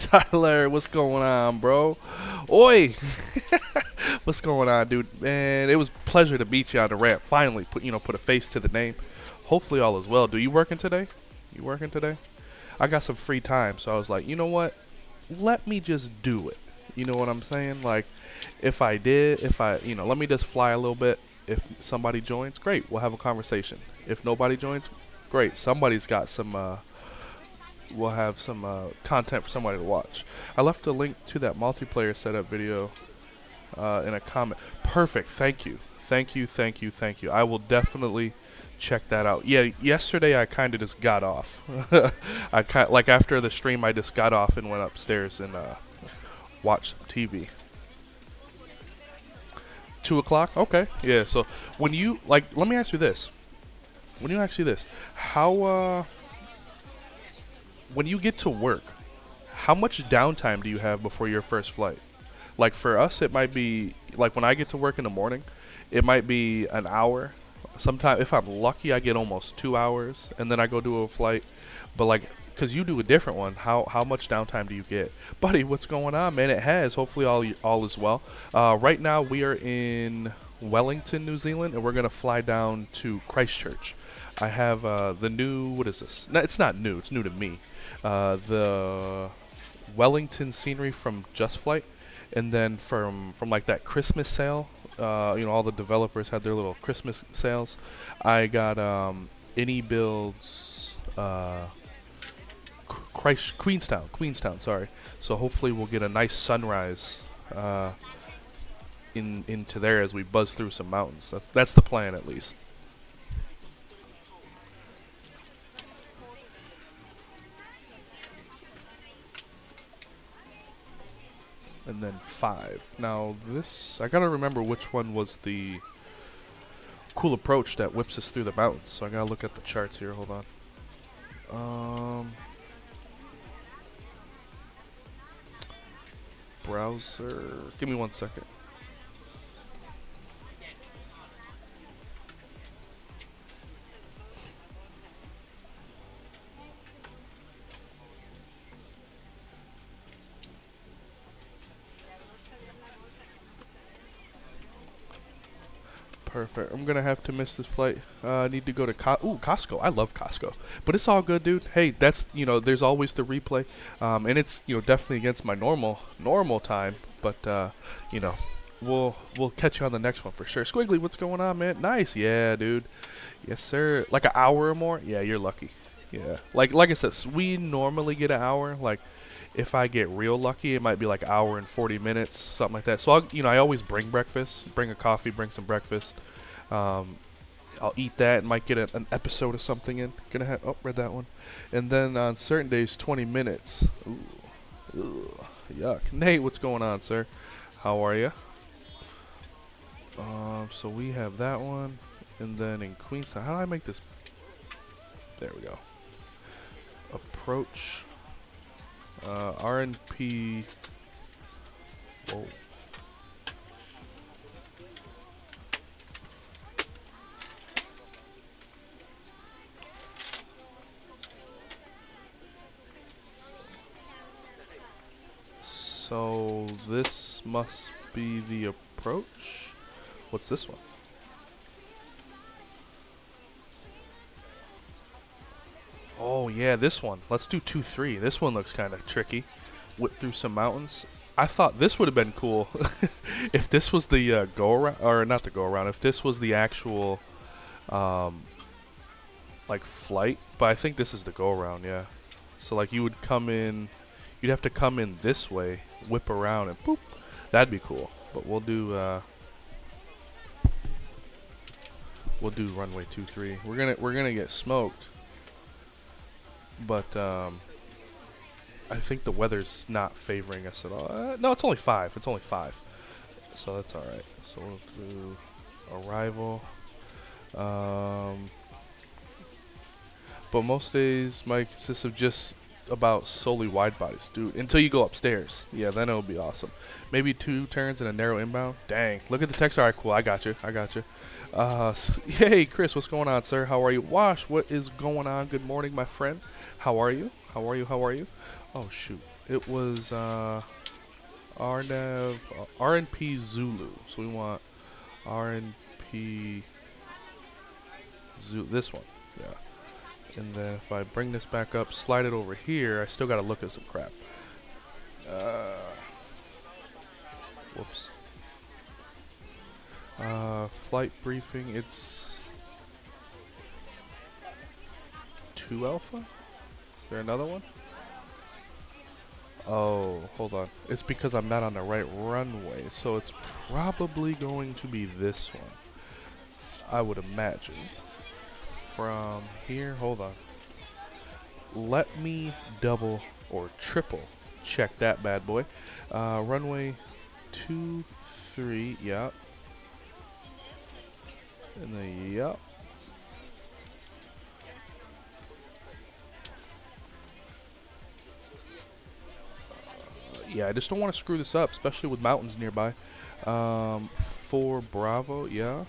Tyler, what's going on, bro? Oi! What's going on, dude? Man, it was a pleasure to meet you on the ramp. Finally, put a face to the name. Hopefully all is well. Do you working today? You working today? I got some free time, so I was like, you know what? Let me just do it. You know what I'm saying? Like, let me just fly a little bit. If somebody joins, great. We'll have a conversation. If nobody joins, great. Somebody's got some, we'll have some content for somebody to watch. I left a link to that multiplayer setup video in a comment. Perfect. Thank you. Thank you. Thank you. Thank you. I will definitely check that out. Yeah, yesterday I kind of just got off. Like after the stream, I just got off and went upstairs and watched some TV. 2 o'clock? Okay. Yeah, so when you, like, let me ask you this. How, when you get to work, how much downtime do you have before your first flight? Like for us, it might be, like when I get to work in the morning, it might be an hour. Sometimes, if I'm lucky, I get almost 2 hours, and then I go do a flight. But like, because you do a different one, how much downtime do you get? Buddy, what's going on, man? It has. Hopefully all is well. Right now, we are in Wellington, New Zealand, and we're going to fly down to Christchurch. I have the new, what is this? No, it's not new. It's new to me. The Wellington scenery from Just Flight. And then from like that Christmas sale, all the developers had their little Christmas sales. I got Any Builds Queenstown, sorry. So hopefully we'll get a nice sunrise into there as we buzz through some mountains. That's the plan, at least. And then 5. Now this, I gotta remember which one was the cool approach that whips us through the mountains. So I gotta look at the charts here. Hold on. Browser. Give me 1 second. Perfect. I'm gonna have to miss this flight. I need to go to Costco. I love Costco, but it's all good, dude. Hey, that's there's always the replay, and it's definitely against my normal time, but we'll catch you on the next one for sure. Squiggly, what's going on, man? Nice, yeah, dude. Yes, sir. Like an hour or more? Yeah, you're lucky. Yeah, like I said, we normally get an hour. Like, if I get real lucky, it might be like an hour and 40 minutes, something like that. So I always bring breakfast, bring a coffee, bring some breakfast. I'll eat that and might get an episode of something in. Read that one. And then on certain days, 20 minutes. Ooh, yuck. Nate, what's going on, sir? How are you? So we have that one, and then in Queenstown, how do I make this? There we go. Approach. RNP. Whoa. So this must be the approach. What's this one? Oh yeah, this one. Let's do 2-3. This one looks kind of tricky. Whip through some mountains. I thought this would have been cool if this was the go around, or not the go around. If this was the actual like flight, but I think this is the go around. Yeah. So like you would come in, you'd have to come in this way, whip around, and boop. That'd be cool. But we'll do runway 23. We're gonna get smoked. But I think the weather's not favoring us at all. No, it's only 5. It's only 5. So that's alright. So we'll do arrival. But most days might consist of just about solely wide bodies, dude. Until you go upstairs. Yeah, then it'll be awesome. Maybe 2 turns and a narrow inbound. Dang. Look at the text. Alright, cool. I got you. Hey, Chris, what's going on, sir? How are you? Wash, what is going on? Good morning, my friend. How are you? Oh, shoot. It was RNAV, RNP Zulu. So we want RNP Zulu. This one, yeah. And then if I bring this back up, slide it over here, I still got to look at some crap. Whoops. Flight briefing, it's 2 alpha? Is there another one? Oh, hold on. It's because I'm not on the right runway, so it's probably going to be this one. I would imagine. From here, hold on. Let me double or triple check that bad boy. Runway 23, yep. And then, yep. Yeah, I just don't want to screw this up, especially with mountains nearby. 4 Bravo, yeah.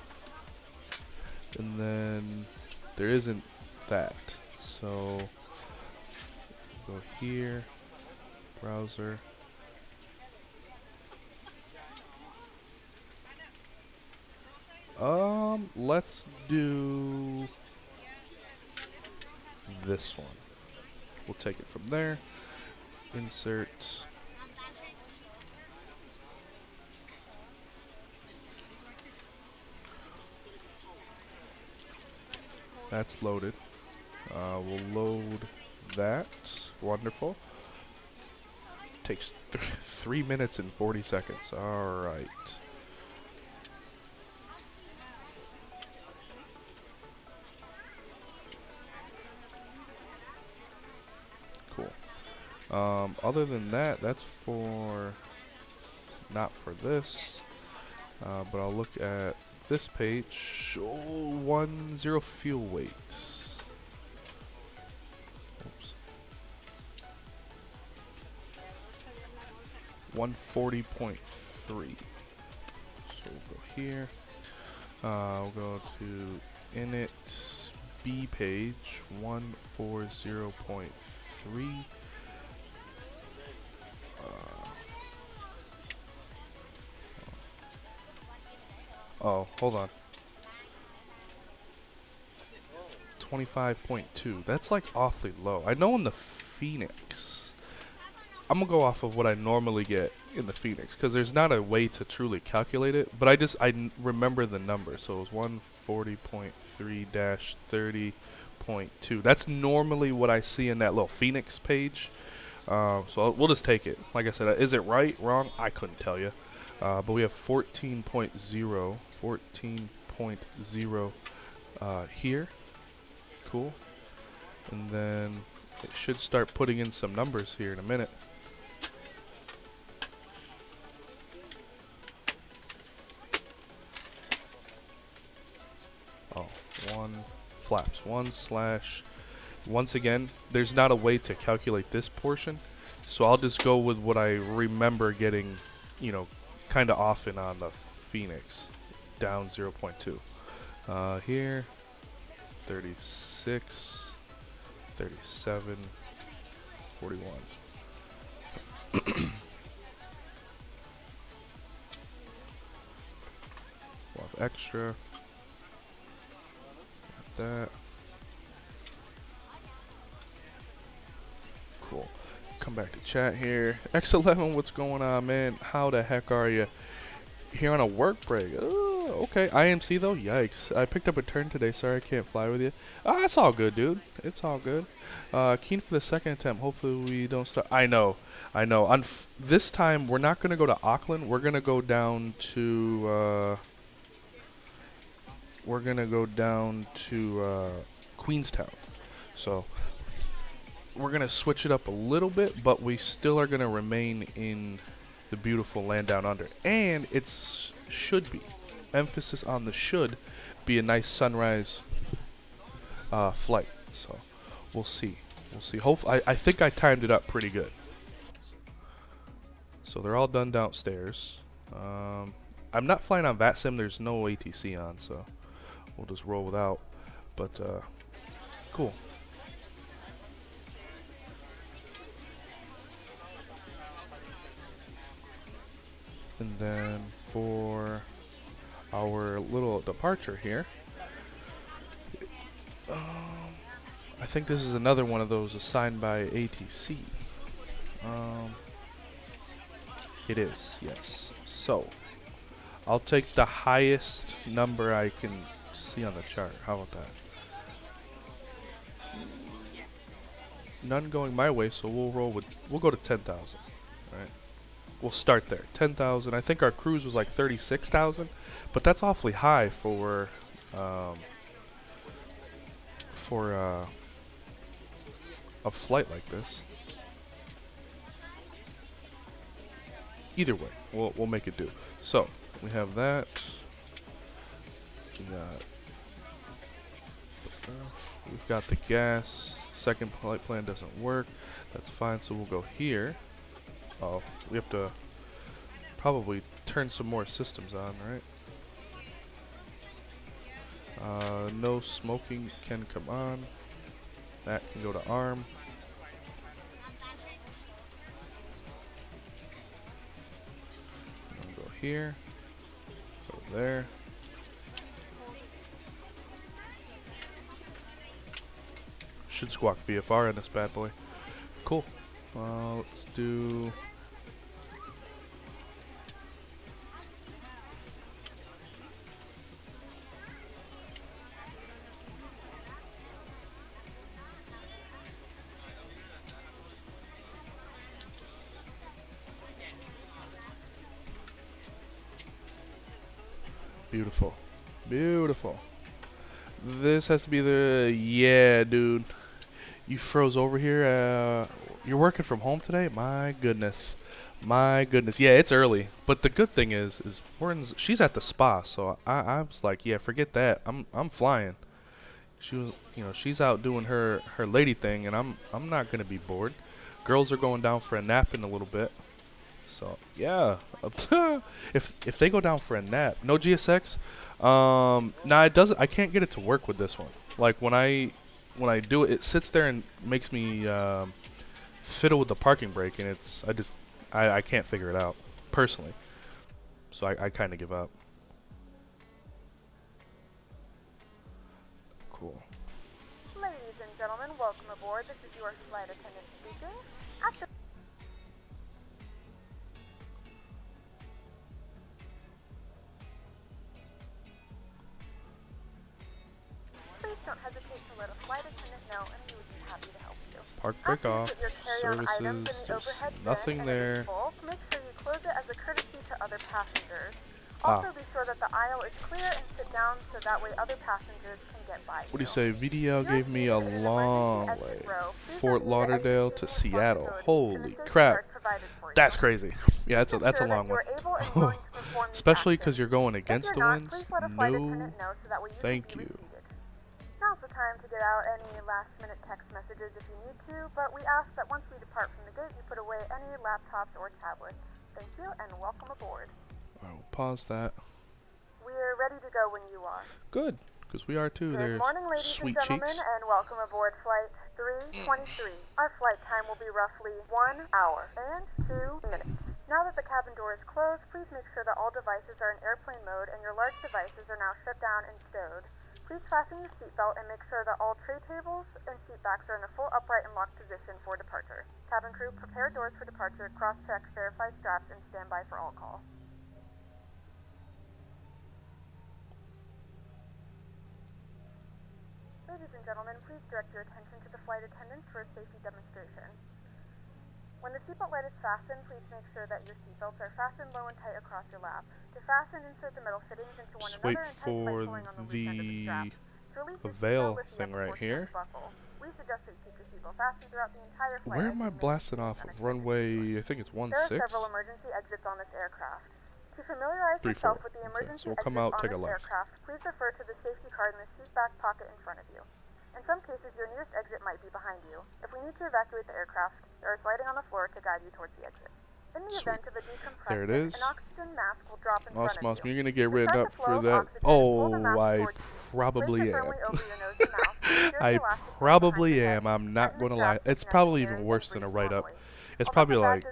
And then there isn't that. So go here, browser. Let's do this one. We'll take it from there. Insert. That's loaded. We'll load that. Wonderful. Takes 3 minutes and 40 seconds. All right. Cool. Other than that, that's for not for this. But I'll look at this page. Oh, 10 fuel weight. Oops. 140.3. So we'll go here. We'll go to init B page 140.3. Oh, hold on. 25.2. That's like awfully low. I know in the Phoenix, I'm gonna go off of what I normally get in the Phoenix because there's not a way to truly calculate it. But I remember the number, so it was 140.3-30.2. That's normally what I see in that little Phoenix page. So we'll just take it. Like I said, is it right, wrong? I couldn't tell you. But we have 14.0 here. Cool. And then it should start putting in some numbers here in a minute. Oh, flaps. Once again, there's not a way to calculate this portion. So I'll just go with what I remember getting, you know, kind of often on the Phoenix, down 0.2. Here, 36, 37, 41. We'll have extra. Like that. Cool. Come back to chat here. X11, what's going on, man? How the heck are you? Here on a work break. Oh, okay. IMC though? Yikes. I picked up a turn today. Sorry I can't fly with you. It's all good, dude. It's all good. Keen for the second attempt. Hopefully we don't start. I know. This time we're not going to go to Auckland. We're going to go down to Queenstown. So we're going to switch it up a little bit, but we still are going to remain in the beautiful land down under. And it's should be, emphasis on the should be, a nice sunrise flight. So we'll see. I think I timed it up pretty good. So they're all done downstairs. I'm not flying on VATSIM. There's no ATC on, so we'll just roll without. But cool. And then for our little departure here, I think this is another one of those assigned by ATC. It is, yes. So, I'll take the highest number I can see on the chart. How about that? None going my way, so we'll go to 10,000. Alright. We'll start there. 10,000. I think our cruise was like 36,000, but that's awfully high for a flight like this. Either way, we'll make it do. So we have that. We've got the gas. Second flight plan doesn't work. That's fine. So we'll go here. Oh, we have to probably turn some more systems on, right? No smoking can come on. That can go to arm. I'll go here. Go there. Should squawk VFR in this bad boy. Cool. Let's do. Beautiful. Beautiful. This has to be the... Yeah, dude. You froze over here. You're working from home today? My goodness. My goodness. Yeah, it's early. But the good thing is she's at the spa, so I was like, yeah, forget that. I'm flying. She was, she's out doing her lady thing, and I'm not gonna be bored. Girls are going down for a nap in a little bit. So yeah, if they go down for a nap, no GSX. Nah, it doesn't. I can't get it to work with this one. Like when I do it, it sits there and makes me fiddle with the parking brake, and I can't figure it out personally. So I kind of give up. Cool. Ladies and gentlemen, welcome aboard. This is your flight attendant speaking. Please don't hesitate to let a flight attendant know, and we would be happy to help you. Park brake off. Services. There's nothing there. Make sure you close it as a courtesy to other passengers. Also, be sure that the aisle is clear and sit down so that way other passengers can get by you. What do you say? VDL gave me a long way. Fort Lauderdale to Seattle. Holy crap. That's crazy. Yeah, that's a long one. Especially because you're going against the winds. No, thank you. Now's the time to get out any last-minute text messages if you need to, but we ask that once we depart from the gate, you put away any laptops or tablets. Thank you, and welcome aboard. Alright, we'll pause that. We're ready to go when you are. Good, because we are too. Good morning, ladies and gentlemen, and welcome aboard Flight 323. Our flight time will be roughly 1 hour and 2 minutes. Now that the cabin door is closed, please make sure that all devices are in airplane mode and your large devices are now shut down and stowed. Please fasten your seatbelt and make sure that all tray tables and seat backs are in a full upright and locked position for departure. Cabin crew, prepare doors for departure, cross-check, verify straps, and stand by for all call. Ladies and gentlemen, please direct your attention to the flight attendants for a safety demonstration. When the seatbelt light is fastened, please make sure that your seatbelts are fastened low and tight across your lap. To fasten, insert the metal fittings into one Just another wait and tighten by pulling on the loose end of the strap. To release the your veil seatbelt, lift thing the right here. buckle. We suggest that you keep your seatbelt fastened throughout the entire flight. Where am I blasting off of? Runway, I think it's 16? There are several emergency exits on this aircraft. To familiarize yourself with the emergency so we'll come exits out, take on a this left. aircraft, please refer to the safety card in the seat back pocket in front of you. In some cases, your nearest exit might be behind you. If we need to evacuate the aircraft, there is lighting on the floor to guide you towards the exit. In the event of a decompression, there it is. an oxygen mask will drop in front of Osmos, you. you're gonna get written up for that. Oh, I probably am. I probably am. I'm not gonna lie. It's probably even worse than a write-up. It's probably like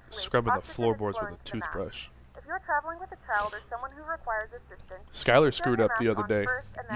scrubbing the floorboards with a toothbrush. If you are traveling with a child or someone who requires assistance, Skylar screwed up the other day.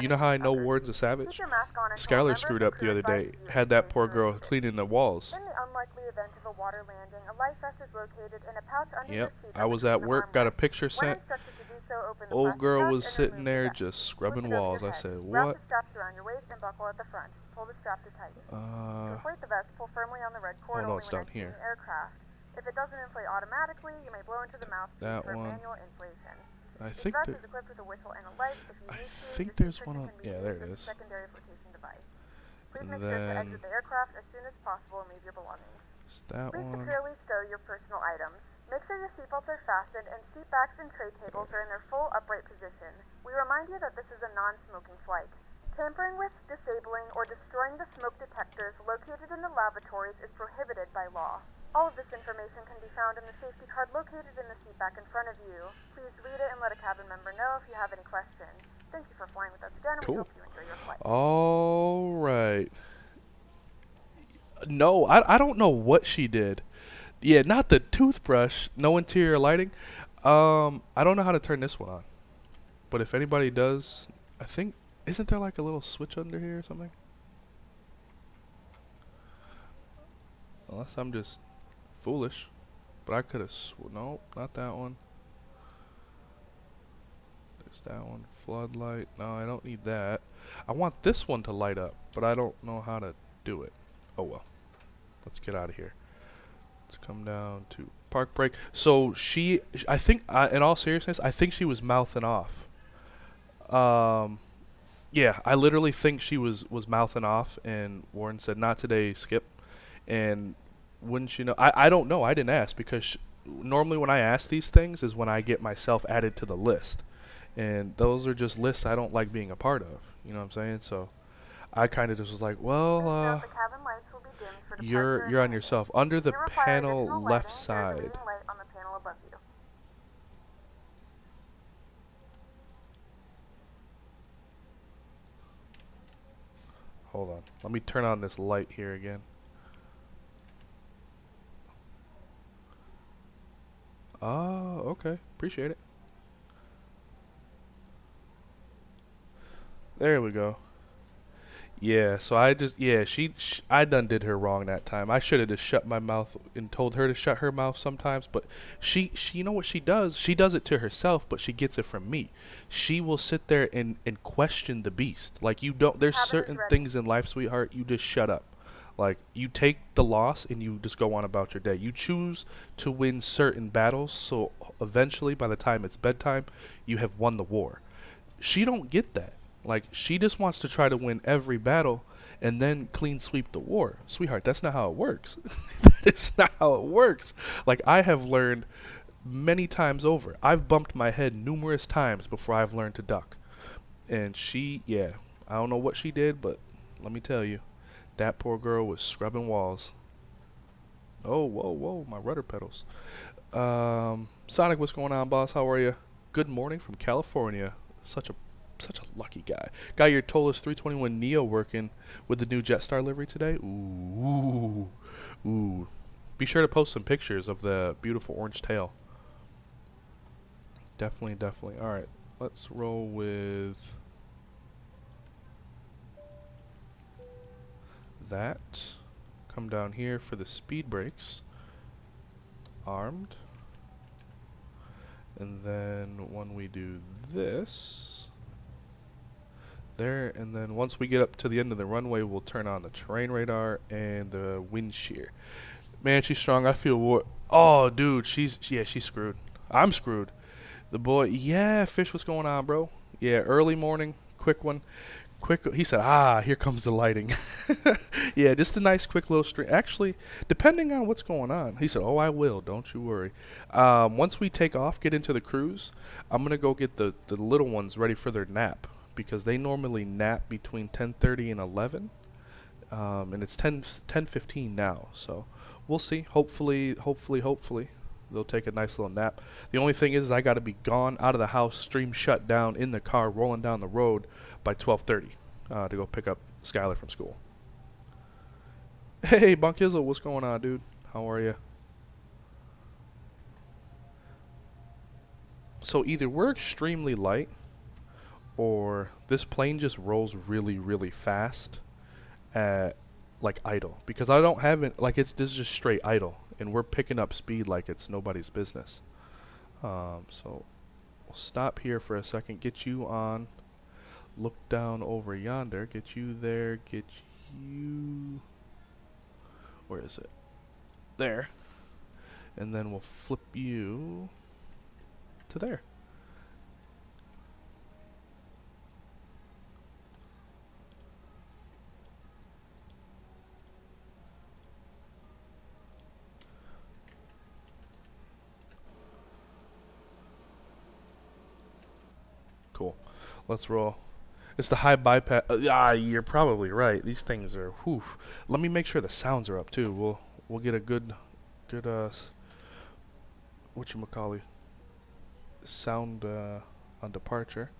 You know how I know Warren's a savage? keep your mask on until Skylar members screwed of up the crew other advise day. you Had to that stay poor girl related. cleaning the walls. In the unlikely event of a water landing, a life vest is located in a pouch under your Yep. seat. I was at work, got a picture When sent. instructed to do so, open the Old plastic girl pouch was and sitting remove the there vest. just Push scrubbing it over walls. your I head. said, Wrap what? the straps around your waist and buckle at the front. Pull the strap to tighten. To inflate the vest, pull firmly on the red cord no, only it's when down exiting here. the aircraft. If it doesn't inflate automatically, you may blow into the mouthpiece That for one. manual inflation. I Each think vest there. is equipped with a whistle and a light. If you I need to, think this there's restriction one on. can be Yeah, used there it as a is. secondary flotation device. Please And make sure to then exit the aircraft as soon as possible and leave your belongings. it's that Please one. securely stow your personal items. Make sure your seatbelts are fastened and seat backs and tray tables are in their full upright position. We remind you that this is a non-smoking flight. Tampering with, disabling, or destroying the smoke detectors located in the lavatories is prohibited by law. All of this information can be found in the safety card located in the seat back in front of you. Please read it and let a cabin member know if you have any questions. Thank you for flying with us again, and we Cool. hope you enjoy your flight. All right. No, I don't know what she did. Yeah, not the toothbrush. No interior lighting. I don't know how to turn this one on. But if anybody does, I think, isn't there like a little switch under here or something? Unless I'm just foolish. But I could have no, not that one. There's that one. Floodlight. No, I don't need that. I want this one to light up, but I don't know how to do it. Oh well. Let's get out of here. Let's come down to park brake. So she, I think, in all seriousness, I think she was mouthing off. Yeah, I literally think she was mouthing off, and Warren said, "Not today, Skip." And wouldn't you know? I don't know. I didn't ask because normally when I ask these things is when I get myself added to the list, and those are just lists I don't like being a part of. You know what I'm saying? So I kind of just was like, well, The cabin lights will be dimmed for departure you're and on landing. yourself under the If you require panel additional left lighting, there is a side. leading light on the panel above you. Hold on. Let me turn on this light here again. Oh, okay. Appreciate it. There we go. Yeah, so I just, yeah, I done did her wrong that time. I should have just shut my mouth and told her to shut her mouth sometimes, but she you know what she does? She does it to herself, but she gets it from me. She will sit there and question the beast. Like, you don't, there's certain things in life, sweetheart, you just shut up. Like, you take the loss and you just go on about your day. You choose to win certain battles, so eventually, by the time it's bedtime, you have won the war. She don't get that. Like, she just wants to try to win every battle and then clean sweep the war. Sweetheart, that's not how it works. That is not how it works. Like, I have learned many times over. I've bumped my head numerous times before I've learned to duck. And she, yeah, I don't know what she did, but let me tell you, that poor girl was scrubbing walls. Oh, whoa, whoa, my rudder pedals. Sonic, what's going on, boss? How are you? Good morning from California. Such a lucky guy. Got your Tollus 321 Neo working with the new JetStar livery today. Ooh. Be sure to post some pictures of the beautiful orange tail. Definitely. All right, let's roll with that. Come down here for the speed brakes. Armed. And then when we do this, there, and then once we get up to the end of the runway, we'll turn on the terrain radar and the wind shear. Man, she's strong. I feel oh, dude, she's screwed. I'm screwed. The boy, yeah, Fish, what's going on, bro? Yeah, early morning, quick one. He said, here comes the lighting. Yeah, just a nice quick little stream. Actually, depending on what's going on. He said, I will, don't you worry. Once we take off, get into the cruise, I'm going to go get the little ones ready for their nap, because they normally nap between 10:30 and 11. And it's 10:15 now, so we'll see. Hopefully, they'll take a nice little nap. The only thing is I got to be gone out of the house, stream shut down, in the car, rolling down the road by 12:30 to go pick up Skylar from school. Hey, Bunkizzle, what's going on, dude? How are you? So either we're extremely light, or this plane just rolls really, really fast at like idle. Because I don't have it, like this is just straight idle, and we're picking up speed like it's nobody's business. So we'll stop here for a second, get you on, look down over yonder, get you there, get you, where is it? There. And then we'll flip you to there. Cool. Let's roll. It's the high bypass. You're probably right. These things are. Whew. Let me make sure the sounds are up too. We'll get a good whatchamacallit sound on departure.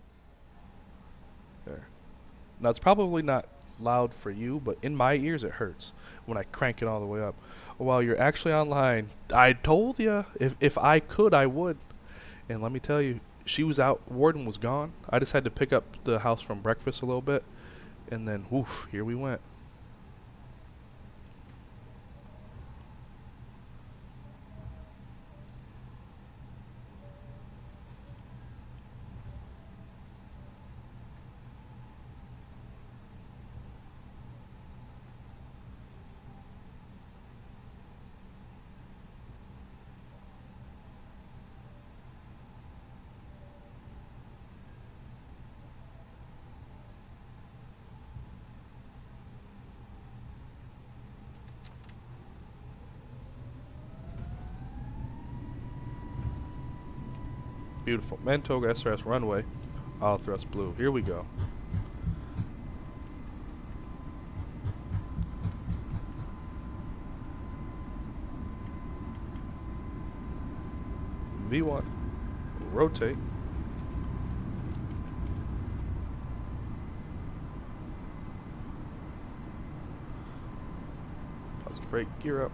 There. Now it's probably not loud for you, but in my ears it hurts when I crank it all the way up. While you're actually online, I told you if I could I would. And let me tell you, she was out. Warden was gone. I just had to pick up the house from breakfast a little bit, and then woof, here we went. Beautiful. Mantoga SRS runway. All thrust blue. Here we go. V1. Rotate. Positive brake. Gear up.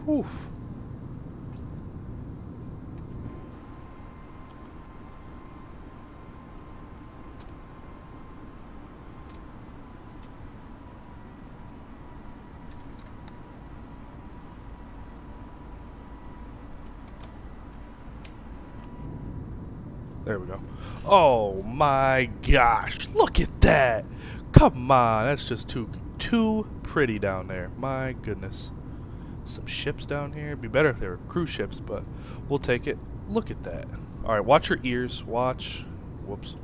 Whew. There we go. Oh my gosh, look at that. Come on, that's just too pretty down there. My goodness. Some ships down here. It'd be better if they were cruise ships, but we'll take it. Look at that. All right, watch your ears. Watch. Whoops.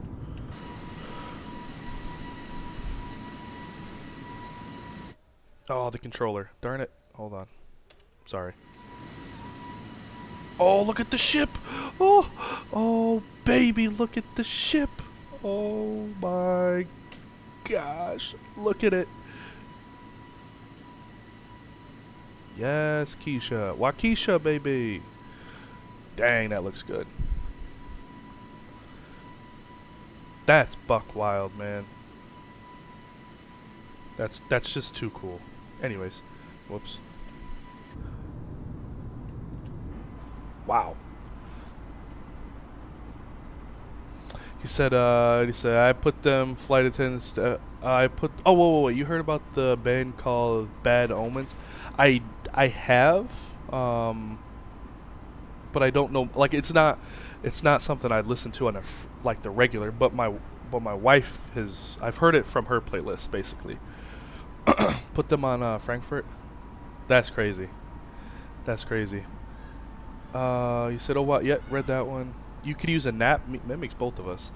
Oh, the controller. Darn it. Hold on. Sorry. Oh, look at the ship. Oh, baby, look at the ship. Oh my gosh. Look at it. Yes, Keisha. Waukesha, baby. Dang, that looks good. That's buck wild, man. That's just too cool. Anyways, whoops. Wow. He said I put them flight attendants. I put. Oh, whoa. You heard about the band called Bad Omens? I have, but I don't know. Like it's not something I listen to on like the regular. But my wife has. I've heard it from her playlist basically. Put them on Frankfurt. That's crazy. That's crazy. You said, oh what? Yep, read that one. You could use a nap. That makes both of us.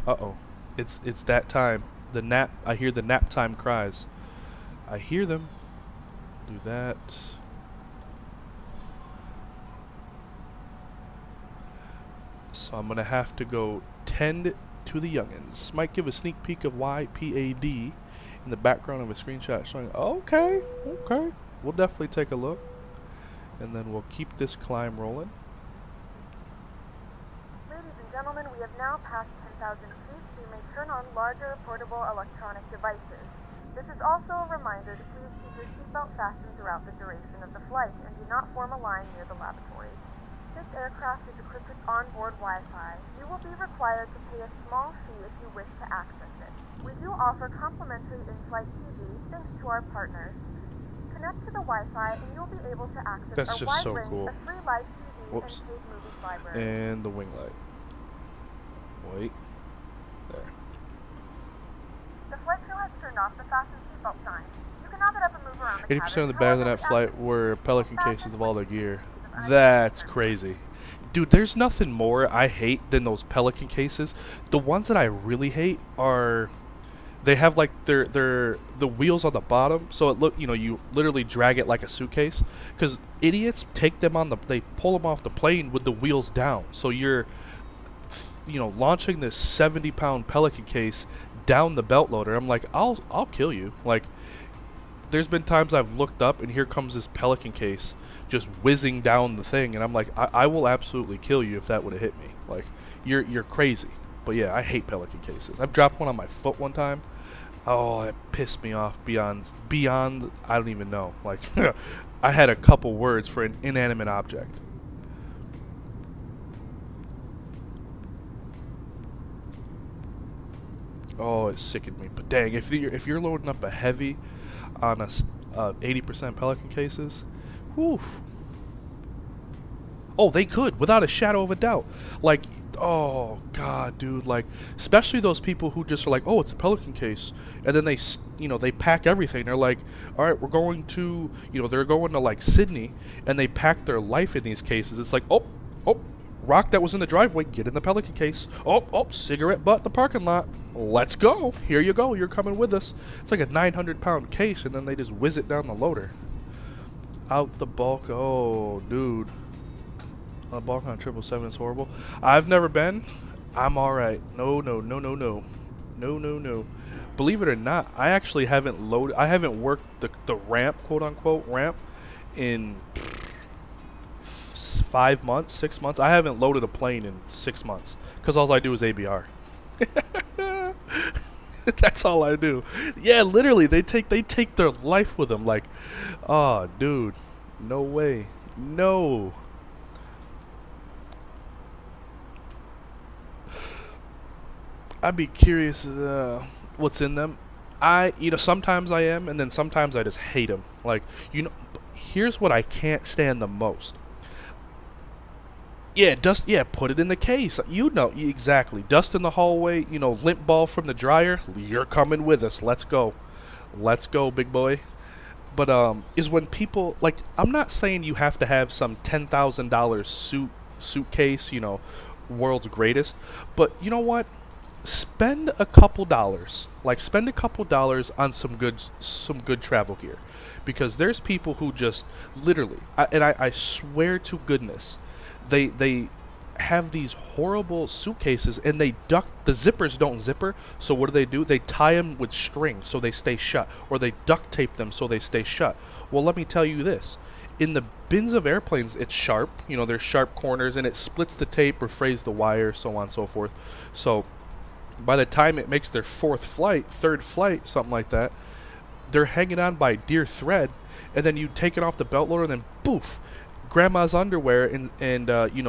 Uh-oh. It's that time. The nap. I hear the nap time cries. I hear them. Do that. So I'm going to have to go tend to the youngins. Might give a sneak peek of YPAD in the background of a screenshot showing. Okay. We'll definitely take a look. And then we'll keep this climb rolling. gentlemen, we have now passed 10,000 feet, so you may turn on larger portable electronic devices. This is also a reminder to please keep your seatbelt fastened throughout the duration of the flight and do not form a line near the lavatory. This aircraft is equipped with onboard Wi-Fi. You will be required to pay a small fee if you wish to access it. We do offer complimentary in-flight TV thanks to our partners. Connect to the Wi-Fi and you'll be able to access That's a just wide so range cool. of free live TV and paid movies library. And the wing light. Wait. There. The flight crew has turned off the fasten seatbelt sign. You can now get up and move around the 80% of the bags on that flight were Pelican cases of all their gear. That's crazy. Dude, there's nothing more I hate than those Pelican cases. The ones that I really hate are they have like the wheels on the bottom, so it you literally drag it like a suitcase, cuz idiots take them they pull them off the plane with the wheels down. So you're launching this 70-pound Pelican case down the belt loader. I'm like, I'll kill you. Like, there's been times I've looked up and here comes this Pelican case just whizzing down the thing, and I'm like, I will absolutely kill you if that would have hit me. Like, you're crazy. But yeah, I hate Pelican cases. I've dropped one on my foot one time. Oh, it pissed me off beyond I don't even know. Like, I had a couple words for an inanimate object. Oh, it sickened me. But dang, if you're loading up a heavy on a 80% Pelican cases, whew. Oh, they could, without a shadow of a doubt. Like, oh god, dude. Like, especially those people who just are like, oh, it's a Pelican case, and then they pack everything. They're like, all right, we're going to, they're going to like Sydney, and they pack their life in these cases. It's like, oh, rock that was in the driveway, get in the Pelican case. Oh, cigarette butt in the parking lot. Let's go. Here you go. You're coming with us. It's like a 900-pound case, and then they just whiz it down the loader. Out the bulk. Oh, dude. A bulk on 777 is horrible. I've never been. I'm all right. No. Believe it or not, I actually haven't I haven't worked the ramp, quote unquote ramp, in 5 months, 6 months. I haven't loaded a plane in 6 months because all I do is ABR. That's all I do. Yeah, literally, they take their life with them. Like, oh, dude, no way, no. I'd be curious what's in them. Sometimes I am, and then sometimes I just hate them. Like, here's what I can't stand the most. Yeah, dust. Yeah, put it in the case. Exactly. Dust in the hallway. Lint ball from the dryer. You're coming with us. Let's go, big boy. But is when people like. I'm not saying you have to have some $10,000 suitcase. World's greatest. But you know what? Spend a couple dollars. Like, spend a couple dollars on some good travel gear, because there's people who just literally. I swear to goodness. They have these horrible suitcases, and the zippers don't zipper, so what do? They tie them with string so they stay shut, or they duct tape them so they stay shut. Well, let me tell you this. In the bins of airplanes, it's sharp. There's sharp corners, and it splits the tape or frays the wire, so on and so forth. So by the time it makes their third flight, something like that, they're hanging on by dear thread, and then you take it off the belt loader, and then poof, grandma's underwear and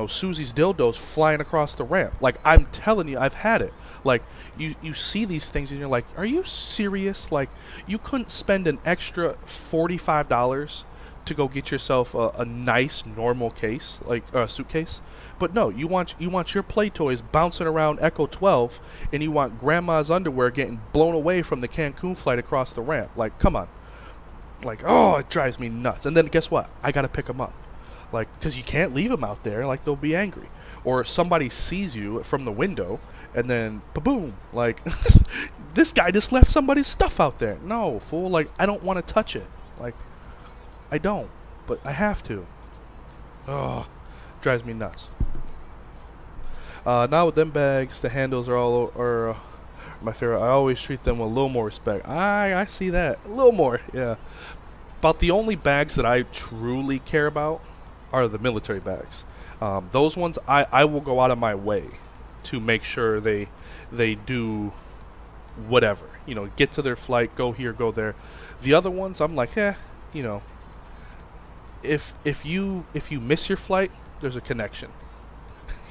Susie's dildos flying across the ramp. Like, I'm telling you, I've had it. Like, you see these things and you're like, are you serious? Like, you couldn't spend an extra $45 to go get yourself a nice normal case, like a suitcase. But no, you want your play toys bouncing around Echo 12, and you want grandma's underwear getting blown away from the Cancun flight across the ramp. Like, come on. Like, oh, it drives me nuts. And then guess what? I gotta pick them up. Like, because you can't leave them out there. Like, they'll be angry. Or somebody sees you from the window, and then, ba-boom. Like, this guy just left somebody's stuff out there. No, fool. Like, I don't want to touch it. Like, I don't. But I have to. Oh, drives me nuts. Now with them bags, the handles are my favorite. I always treat them with a little more respect. I see that. A little more, yeah. About the only bags that I truly care about are the military bags. Those ones I will go out of my way to make sure they do whatever, get to their flight, go here, go there. The other ones, I'm like, you know, if you miss your flight, there's a connection.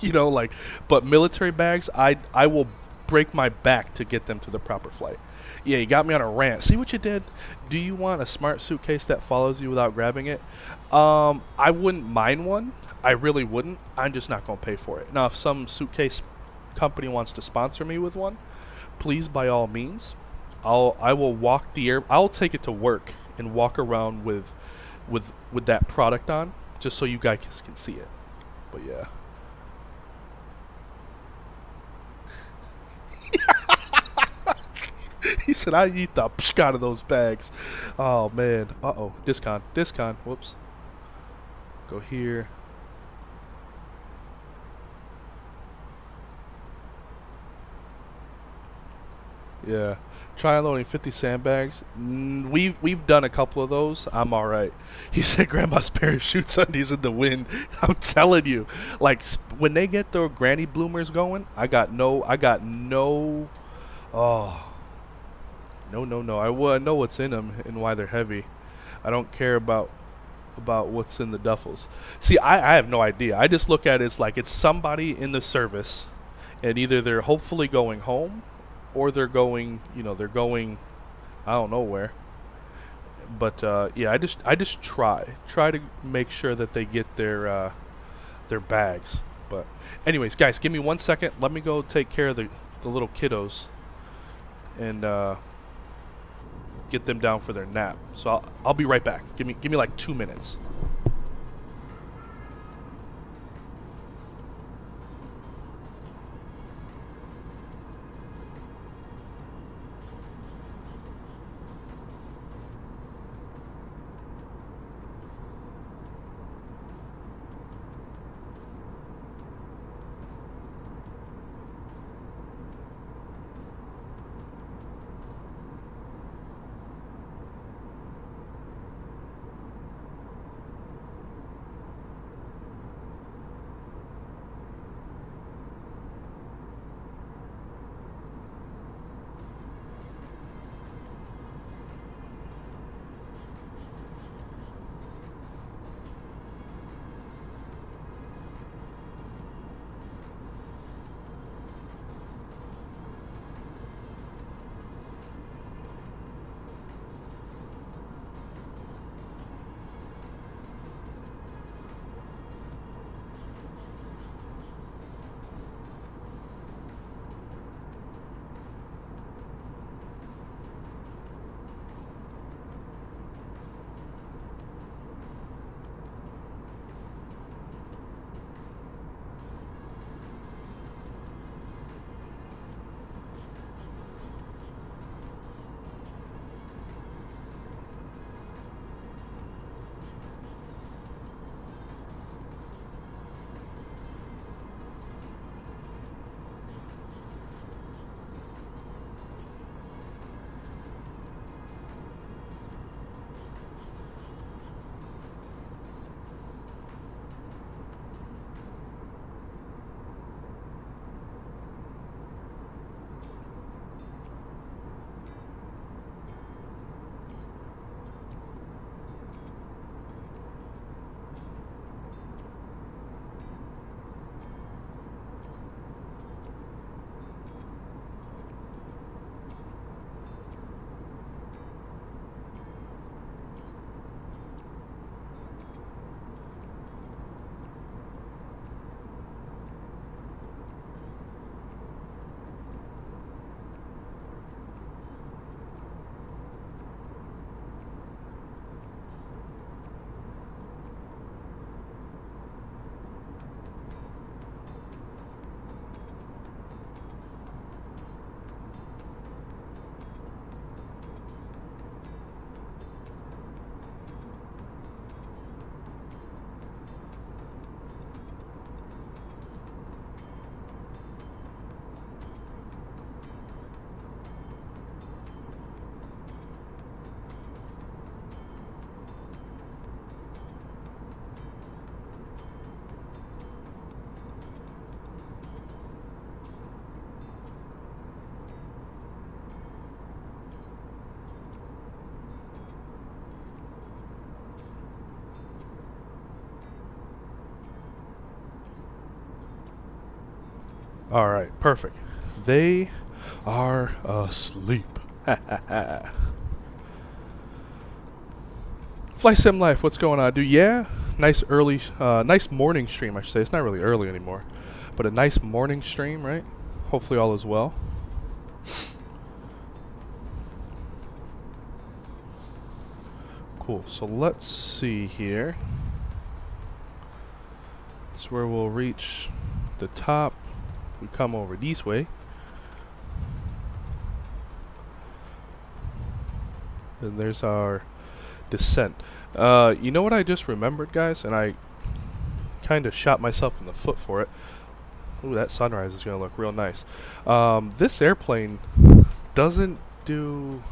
Like, but military bags, I will break my back to get them to the proper flight. Yeah, you got me on a rant. See what you did? Do you want a smart suitcase that follows you without grabbing it? I wouldn't mind one. I really wouldn't. I'm just not going to pay for it. Now, if some suitcase company wants to sponsor me with one, please, by all means. I will walk the air. I'll take it to work and walk around with that product on, just so you guys can see it. But yeah. He said, I eat the psh out of those bags. Oh, man. Uh-oh. Discon. Whoops. Go here. Yeah. Try unloading 50 sandbags. We've done a couple of those. I'm all right. He said grandma's parachute undies in the wind. I'm telling you. Like, when they get their granny bloomers going, I got no, oh. No. I know what's in them and why they're heavy. I don't care about what's in the duffels. See, I have no idea. I just look at it as like it's somebody in the service, and either they're hopefully going home, or they're going, I don't know where. But yeah, I just try to make sure that they get their bags. But anyways, guys, give me 1 second. Let me go take care of the little kiddos, and get them down for their nap. So I'll be right back. Give me like 2 minutes. All right, perfect. They are asleep. Flight Sim Life, what's going on, dude? Yeah, nice early, nice morning stream, I should say. It's not really early anymore, but a nice morning stream, right? Hopefully all is well. Cool, so let's see here. That's where we'll reach the top. We come over this way. And there's our descent. You know what I just remembered, guys? And I kind of shot myself in the foot for it. Ooh, that sunrise is going to look real nice. This airplane doesn't do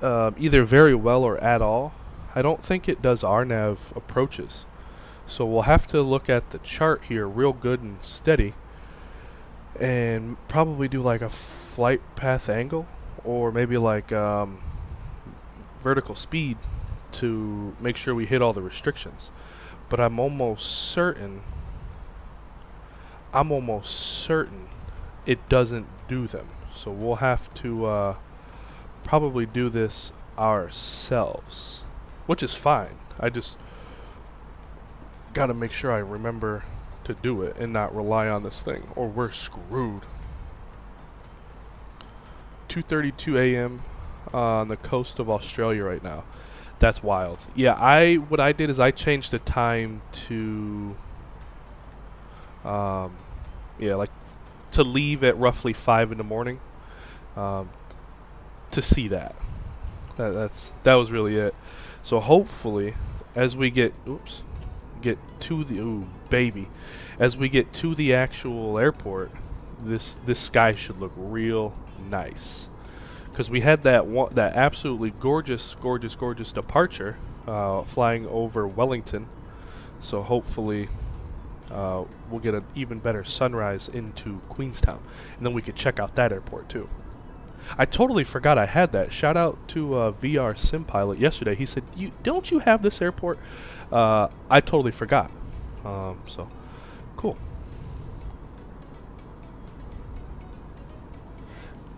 either very well or at all. I don't think it does RNAV approaches. So we'll have to look at the chart here real good and steady and probably do like a flight path angle or maybe like vertical speed to make sure we hit all the restrictions. But I'm almost certain it doesn't do them. So we'll have to probably do this ourselves, which is fine. I just gotta make sure I remember to do it and not rely on this thing, or we're screwed. 2:32 a.m. on the coast of Australia right now. That's wild. Yeah, what I did is I changed the time to like to leave at roughly 5 in the morning to see that. That was really it. So hopefully as we get to the as we get to the actual airport, this sky should look real nice. Because we had that absolutely gorgeous departure flying over Wellington. So hopefully we'll get an even better sunrise into Queenstown. And then we could check out that airport too. I totally forgot I had that. Shout out to VR Sim Pilot yesterday. He said, don't you have this airport? I totally forgot. So, cool.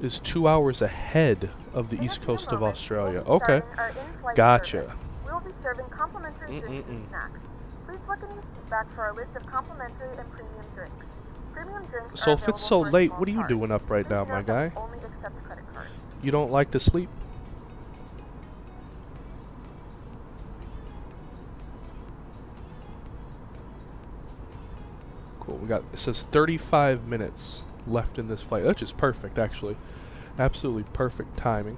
Is 2 hours ahead of the east coast of Australia. Okay. Gotcha. We will be serving complimentary drinks and snacks. Please look in your seat back for our list of complimentary and premium drinks. Premium drinks so if it's so late, what are you doing up right now, my guy? Only accept credit cards. You don't like to sleep? Cool. It says 35 minutes left in this flight, which is perfect, actually. Absolutely perfect timing.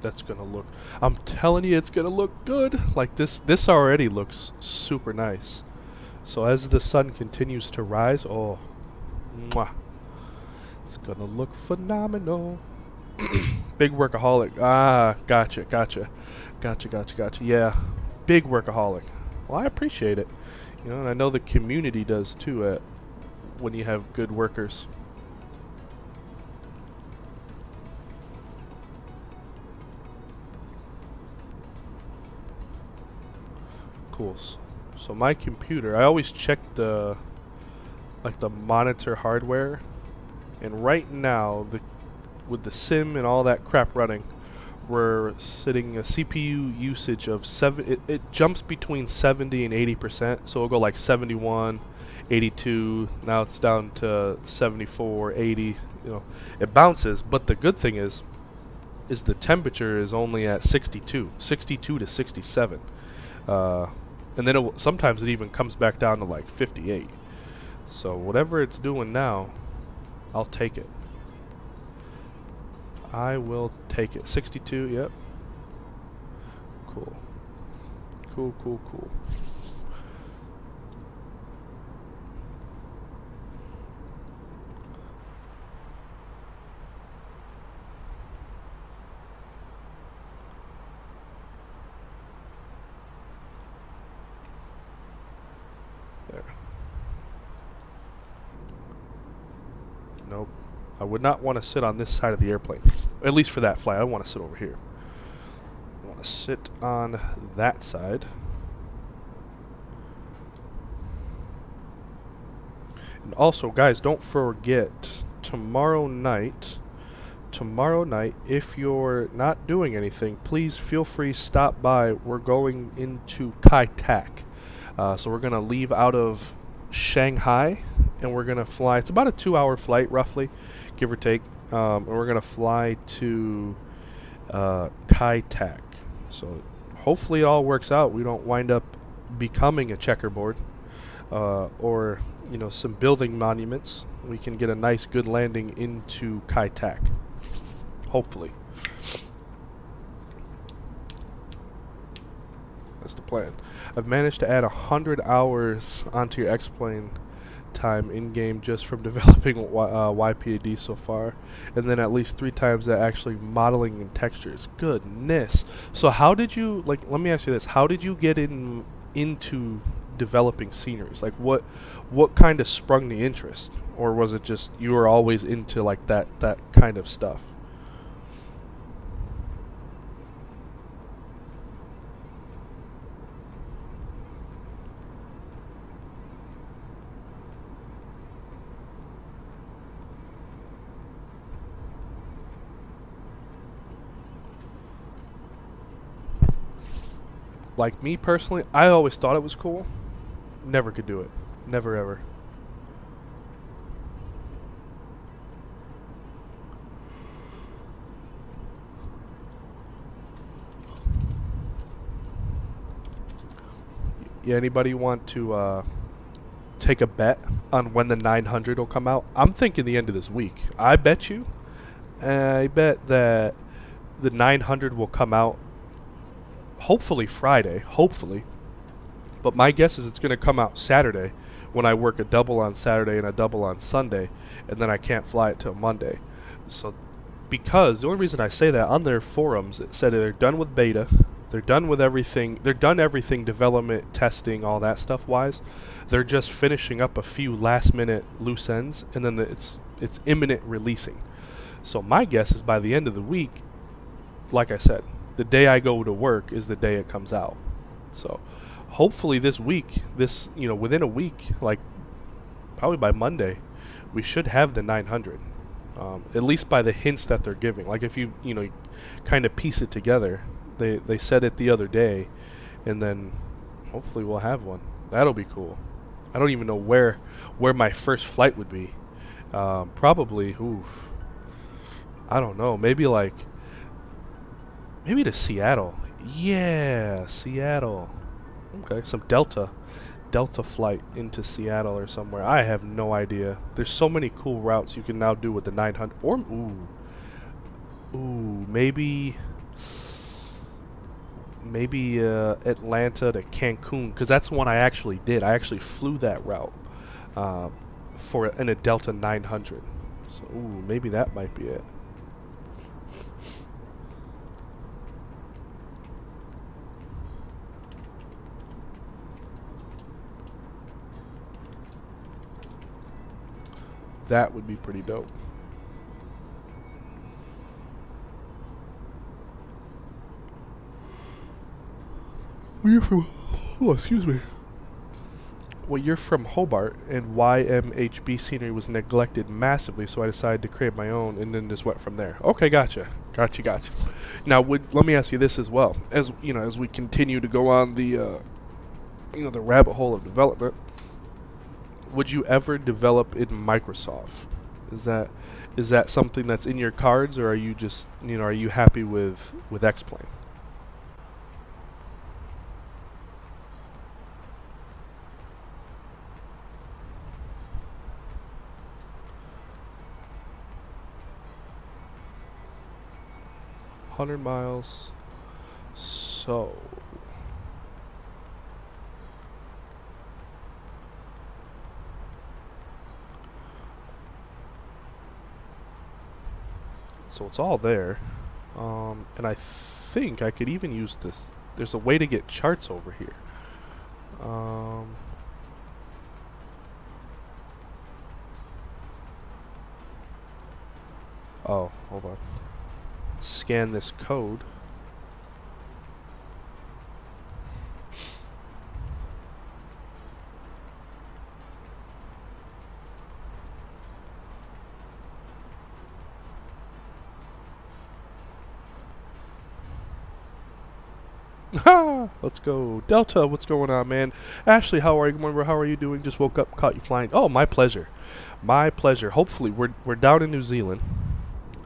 That's gonna look, I'm telling you, it's gonna look good. Like this already looks super nice. So as the sun continues to rise, oh, mwah, it's gonna look phenomenal. Big workaholic. Ah, gotcha. Yeah, big workaholic. Well, I appreciate it. You know, and I know the community does too. When you have good workers. Cool. So my computer, I always check the monitor hardware, and right now with the sim and all that crap running, we're sitting a CPU usage of it jumps between 70 and 80%. So it'll go like 71, 82. Now it's down to 74, 80. You know, it bounces. But the good thing is the temperature is only at 62 to 67. And then sometimes it even comes back down to like 58. So whatever it's doing now, I'll take it. I will take it. 62, yep. Cool. Cool. Nope. I would not want to sit on this side of the airplane. At least for that flight. I want to sit over here. I want to sit on that side. And also, guys, don't forget, tomorrow night, if you're not doing anything, please feel free to stop by. We're going into Kai Tak. So we're going to leave out of Shanghai, and we're going to fly. It's about a 2-hour flight, roughly, give or take. And we're going to fly to Kai Tak. So hopefully it all works out. We don't wind up becoming a checkerboard or, you know, some building monuments. We can get a nice, good landing into Kai Tak. Hopefully. That's the plan. I've managed to add 100 hours onto your X-Plane time in-game just from developing YPAD so far. And then at least 3 times that actually modeling in textures. Goodness. So how did you, like, let me ask you this. How did you get into developing sceneries? Like, what kind of sprung the interest? Or was it just you were always into, like, that kind of stuff? Like me personally, I always thought it was cool. Never could do it. Never ever. Yeah, anybody want to take a bet on when the 900 will come out? I'm thinking the end of this week. I bet that the 900 will come out hopefully Friday, hopefully. But my guess is it's going to come out Saturday when I work a double on Saturday and a double on Sunday, and then I can't fly it till Monday. So, because the only reason I say that, on their forums, it said they're done with beta, they're done with everything, they're done everything development, testing, all that stuff wise. They're just finishing up a few last minute loose ends, and then it's imminent releasing. So my guess is by the end of the week, like I said, the day I go to work is the day it comes out. So hopefully this week, within a week, like probably by Monday, we should have the 900. At least by the hints that they're giving. Like if you kind of piece it together, they said it the other day, and then hopefully we'll have one. That'll be cool. I don't even know where my first flight would be. Probably, I don't know, maybe to Seattle. Yeah, Seattle. Okay, some Delta flight into Seattle or somewhere. I have no idea. There's so many cool routes you can now do with the 900. Or maybe Atlanta to Cancun, because that's one I actually did. I actually flew that route in a Delta 900. So maybe that might be it. That would be pretty dope. Where you from? Oh, excuse me. Well, you're from Hobart, and YMHB scenery was neglected massively, so I decided to create my own, and then just went from there. Okay, gotcha. Now, let me ask you this as well. As as we continue to go on the rabbit hole of development, would you ever develop in Microsoft? Is that something that's in your cards, or are you just are you happy with X-Plane? $100 miles. So it's all there. And I think I could even use this. There's a way to get charts over here. Oh, hold on. Scan this code. Let's go. Delta, what's going on, man? Ashley, how are you? Good morning, bro. How are you doing? Just woke up, caught you flying. Oh, my pleasure. My pleasure. Hopefully, we're down in New Zealand,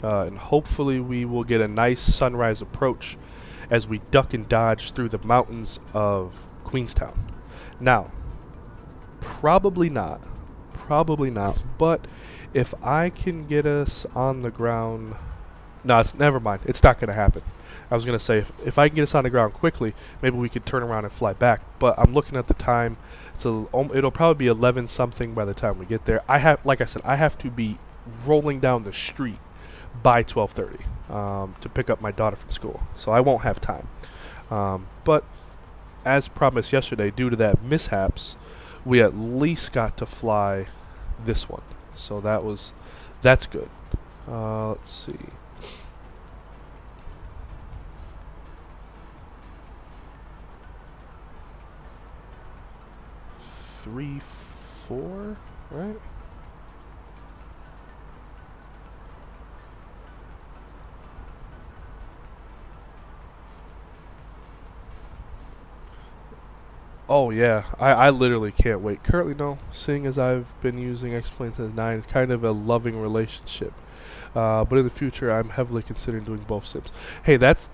and hopefully we will get a nice sunrise approach as we duck and dodge through the mountains of Queenstown. Now, probably not. Probably not. But if I can get us on the ground... No, never mind. It's not going to happen. I was going to say, if I can get us on the ground quickly, maybe we could turn around and fly back. But I'm looking at the time. So it'll probably be 11 something by the time we get there. Like I said, I have to be rolling down the street by 12:30 to pick up my daughter from school. So I won't have time. But as promised yesterday, due to that mishaps, we at least got to fly this one. So that's good. Let's see. 3, 4, right? Oh yeah, I literally can't wait. Currently no, seeing as I've been using X-Plane since 9, it's kind of a loving relationship. But in the future, I'm heavily considering doing both sims. Hey, that's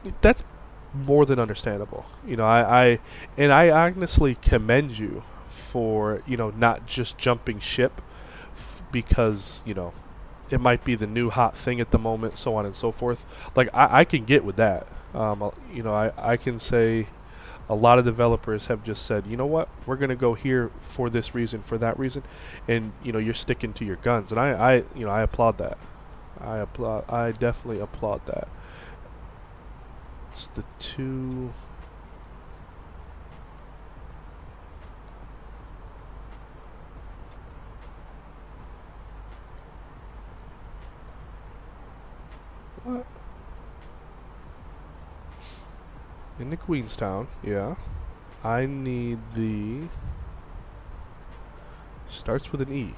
more than understandable. You know, I honestly commend you for, you know, not just jumping ship because, you know, it might be the new hot thing at the moment, so on and so forth. Like, I can get with that. You know, I can say a lot of developers have just said, you know what, we're going to go here for this reason, for that reason. And, you know, you're sticking to your guns. And I applaud that. I definitely applaud that. It's the 2... What? Into Queenstown, yeah. I need the... Starts with an E.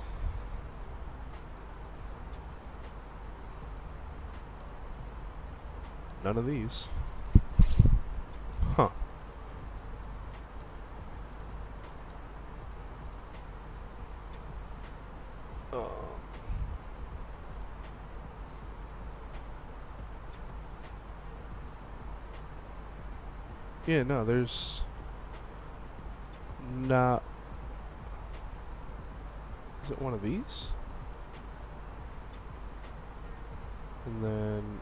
None of these. Huh. Yeah, no, there's not... Is it one of these? And then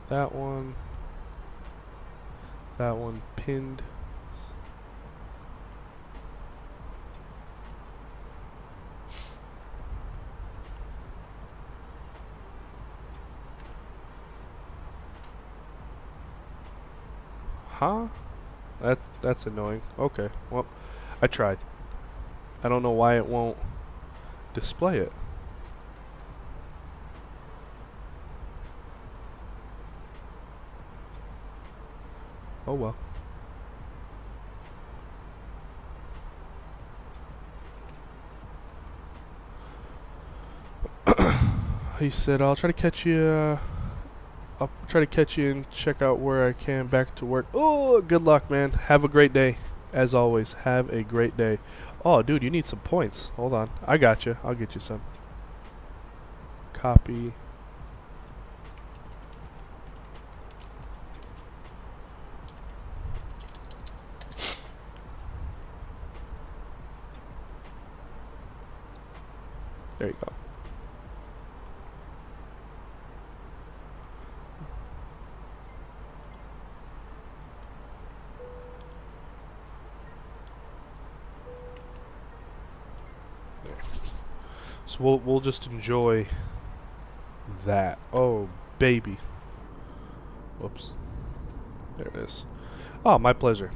that one pinned. Huh? That's annoying. Okay, well, I tried. I don't know why it won't display it. Oh well. He said, I'll try to catch you and check out where I can back to work. Oh, good luck, man. Have a great day. As always, have a great day. Oh, dude, you need some points. Hold on. I got you. I'll get you some. Copy. There you go. So we'll just enjoy that. Oh, baby. Whoops. There it is. Oh, my pleasure.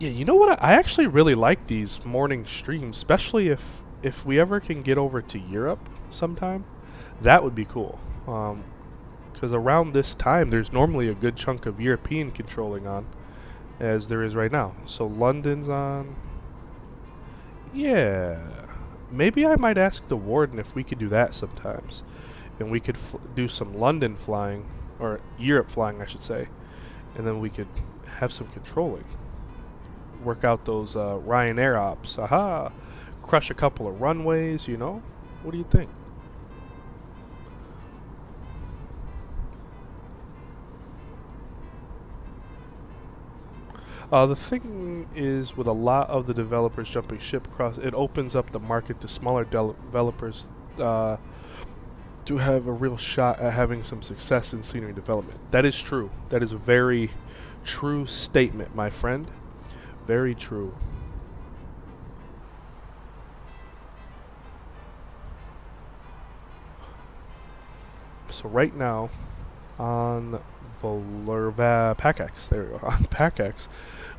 Yeah, you know what? I actually really like these morning streams, especially if we ever can get over to Europe. sometime, that would be cool. Because around this time, there's normally a good chunk of European controlling on, as there is right now. So London's on. Yeah. Maybe I might ask the warden if we could do that sometimes. And we could do some London flying, or Europe flying, I should say. And then we could have some controlling. Work out those Ryanair ops. Aha! Crush a couple of runways, you know? What do you think? The thing is, with a lot of the developers jumping ship across, it opens up the market to smaller developers to have a real shot at having some success in scenery development. That is true. That is a very true statement, my friend. Very true. So right now, on PackX, there we go, on PackX,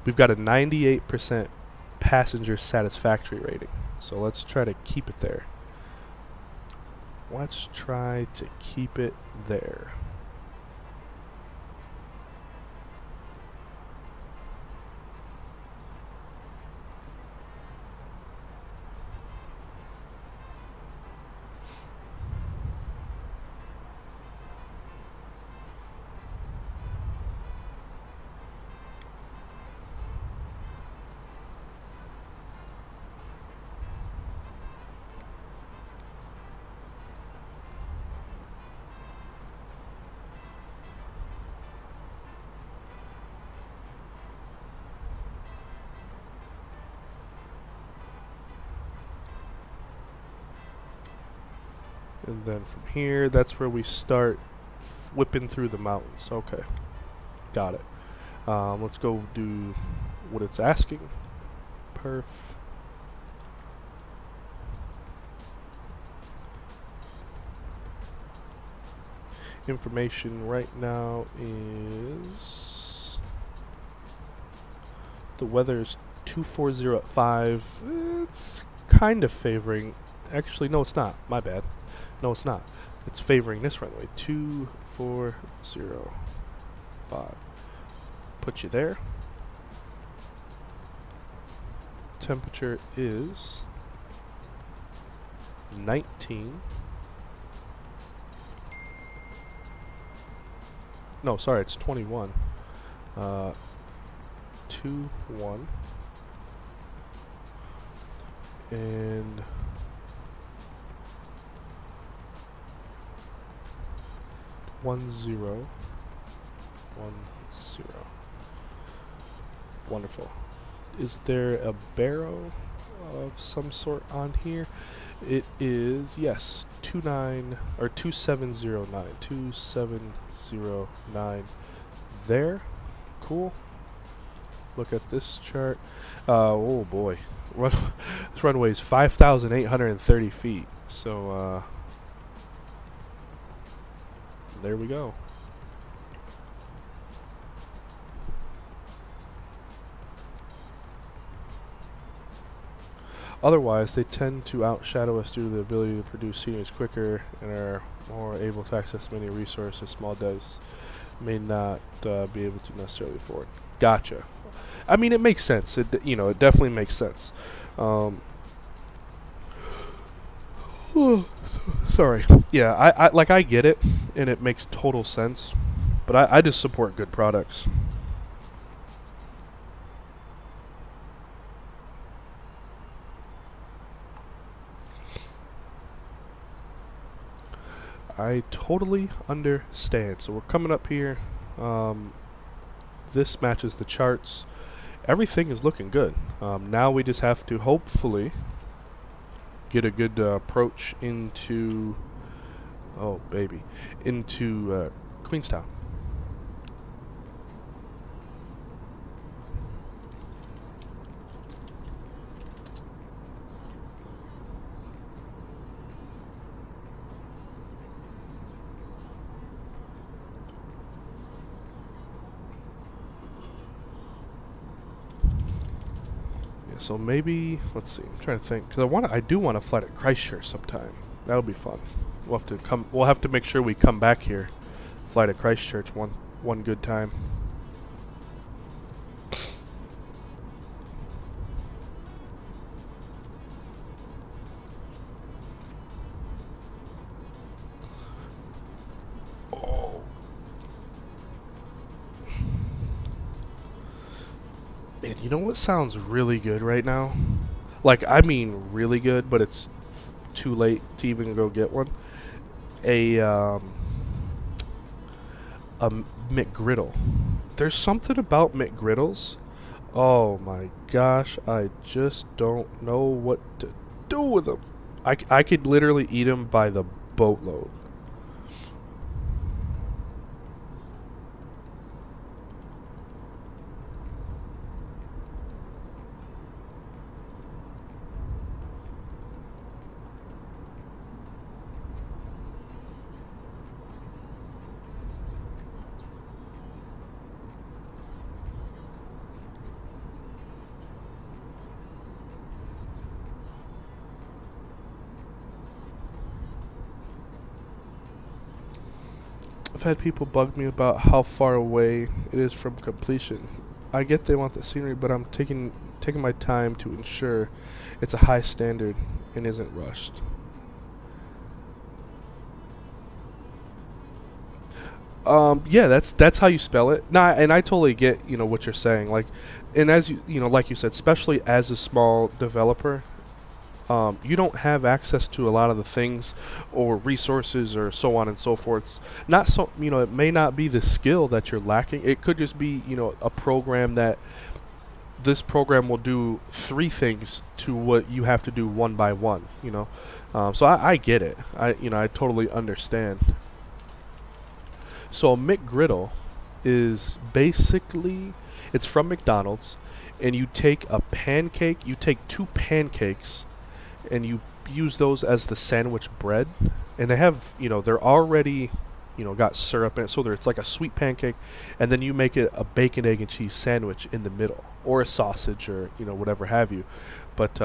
we've got a 98% passenger satisfactory rating. So let's try to keep it there. Let's try to keep it there. And then from here, that's where we start whipping through the mountains. Okay, got it. Let's go do what it's asking. Perf. Information right now is the weather is 240 at 5. It's kind of favoring. Actually, no, it's not. My bad. No, it's not. It's favoring this runway. 2405. Put you there. Temperature is 19. No, sorry, it's 21. 21. And One zero. Wonderful. Is there a barrow of some sort on here? It is, yes, 2709. 2709. There. Cool. Look at this chart. Oh boy. This runway is 5,830 feet. So, there we go. Otherwise, they tend to outshadow us due to the ability to produce sceneries quicker and are more able to access many resources small devs may not be able to necessarily afford. Gotcha. I mean, it makes sense. It definitely makes sense. Sorry. Yeah, I get it, and it makes total sense. But I just support good products. I totally understand. So we're coming up here. This matches the charts. Everything is looking good. Now we just have to hopefully get a good approach into, into Queenstown. So maybe, let's see, I'm trying to think, because I do want to fly to Christchurch sometime. That would be fun. We'll have to make sure we come back here. Fly to Christchurch one good time. Oh. Man, you know what sounds really good right now? Like, I mean really good, but it's too late to even go get one. A McGriddle. There's something about McGriddles. Oh my gosh, I just don't know what to do with them. I could literally eat them by the boatload. I've had people bug me about how far away it is from completion. I get they want the scenery, but I'm taking my time to ensure it's a high standard and isn't rushed. Yeah, that's how you spell it. Nah, and I totally get, what you're saying. Like, and as like you said, especially as a small developer, you don't have access to a lot of the things or resources or so on and so forth. Not so, it may not be the skill that you're lacking. It could just be, a program that this program will do 3 things to what you have to do one by one, So I get it. I totally understand. So a McGriddle is basically, it's from McDonald's, and you take a pancake, you take 2 pancakes, and you use those as the sandwich bread. And they have, they're already, got syrup in it, so it's like a sweet pancake, and then you make it a bacon, egg, and cheese sandwich in the middle, or a sausage, or, whatever have you. But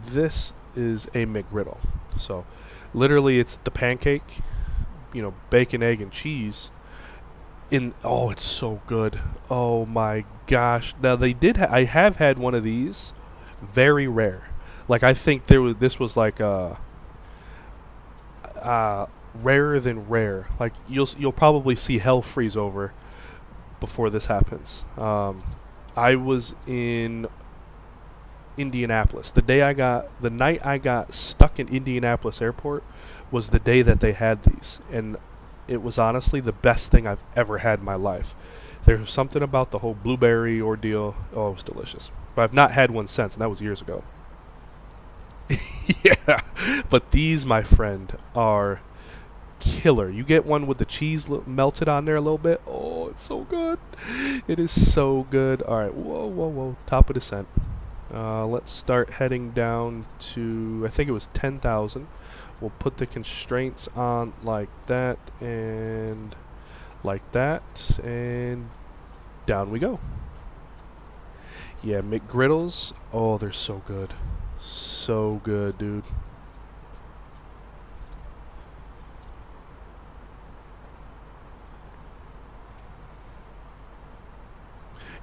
this is a McGriddle. So literally it's the pancake, bacon, egg, and cheese. It's so good. Oh my gosh. Now I have had one of these, very rare. Like, I think this was like rarer than rare. Like, you'll probably see hell freeze over before this happens. I was in Indianapolis. The night I got stuck in Indianapolis airport was the day that they had these, and it was honestly the best thing I've ever had in my life. There was something about the whole blueberry ordeal. Oh, it was delicious. But I've not had one since, and that was years ago. Yeah, but these, my friend, are killer. You get one with the cheese melted on there a little bit. Oh, it's so good. It is so good. All right, whoa. Top of descent. Let's start heading down to, I think it was 10,000. We'll put the constraints on like that and like that, and down we go. Yeah, McGriddles. Oh, they're so good. So good, dude.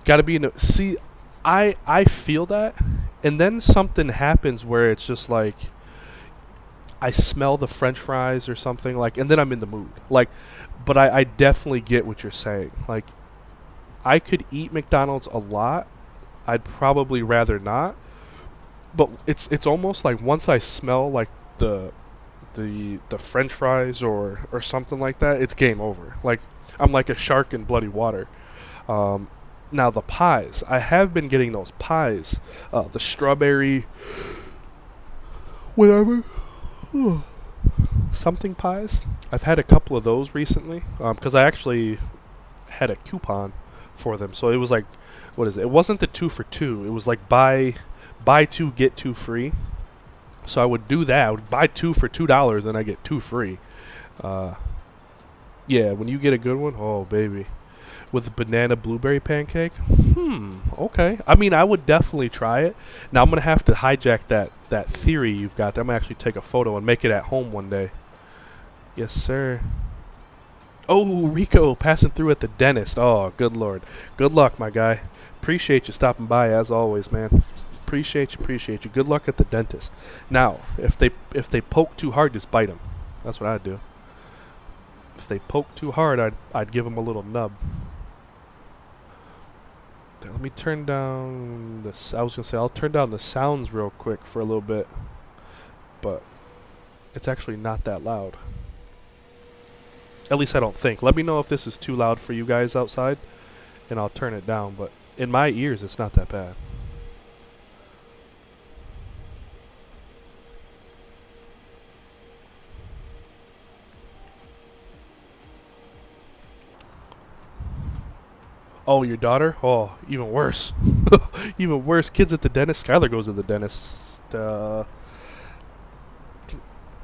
Gotta be in a, see, I feel that, and then something happens where it's just like I smell the French fries or something, like, and then I'm in the mood. Like, but I definitely get what you're saying. Like, I could eat McDonald's a lot. I'd probably rather not. But it's almost like once I smell like the French fries or something like that, it's game over. Like, I'm like a shark in bloody water. Now the pies, I have been getting those pies, the strawberry, whatever, something pies. I've had a couple of those recently, because I actually had a coupon for them. So it was like, what is it? It wasn't the 2 for 2. It was like buy 2 get 2 free. So I would do that. I would buy 2 for $2, and I get 2 free. Yeah, when you get a good one, oh baby, with a banana blueberry pancake. Okay. I mean, I would definitely try it. Now I'm gonna have to hijack that that theory you've got. I'm gonna actually take a photo and make it at home one day. Yes, sir. Oh, Rico passing through at the dentist. Oh, good lord. Good luck, my guy. Appreciate you stopping by as always, man. Appreciate you. Good luck at the dentist. Now, if they poke too hard, just bite them. That's what I'd do. If they poke too hard, I'd give them a little nub. There, let me turn down this. I was gonna say I'll turn down the sounds real quick for a little bit, but it's actually not that loud. At least I don't think. Let me know if this is too loud for you guys outside, and I'll turn it down. But in my ears, it's not that bad. Oh, your daughter? Oh, even worse. Even worse. Kids at the dentist. Skylar goes to the dentist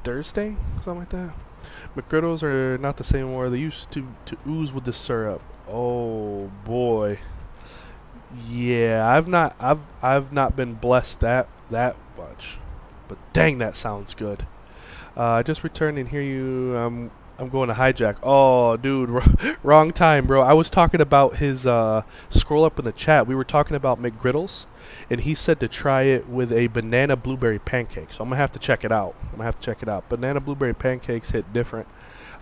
Thursday? Something like that. McGriddles are not the same anymore. They used to ooze with the syrup. Oh boy. Yeah, I've not been blessed that much. But dang, that sounds good. I just returned and hear you. I'm going to hijack. Oh, dude, wrong time, bro. I was talking about his, scroll up in the chat. We were talking about McGriddles, and he said to try it with a banana blueberry pancake. So I'm going to have to check it out. Banana blueberry pancakes hit different.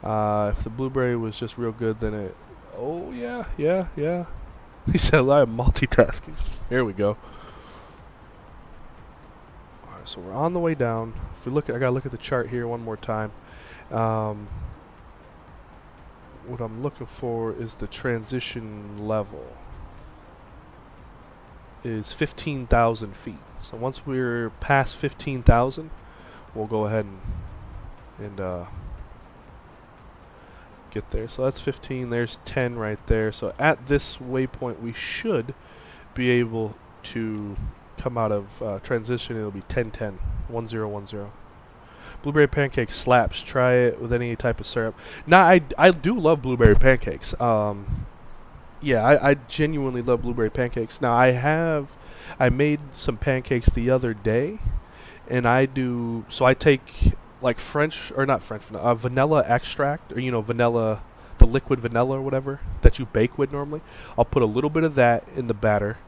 If the blueberry was just real good, then it... Oh, yeah. He said I am multitasking. Here we go. All right, so we're on the way down. If we look at, I got to look at the chart here one more time. What I'm looking for is the transition level is 15,000 feet. So once we're past 15,000, we'll go ahead and get there. So that's 15. There's 10 right there. So at this waypoint, we should be able to come out of transition. It'll be 10-10, 1010. Blueberry pancake slaps. Try it with any type of syrup. Now, I do love blueberry pancakes. Yeah, I genuinely love blueberry pancakes. Now, I made some pancakes the other day, and I take like vanilla extract, or vanilla, the liquid vanilla or whatever that you bake with normally. I'll put a little bit of that in the batter,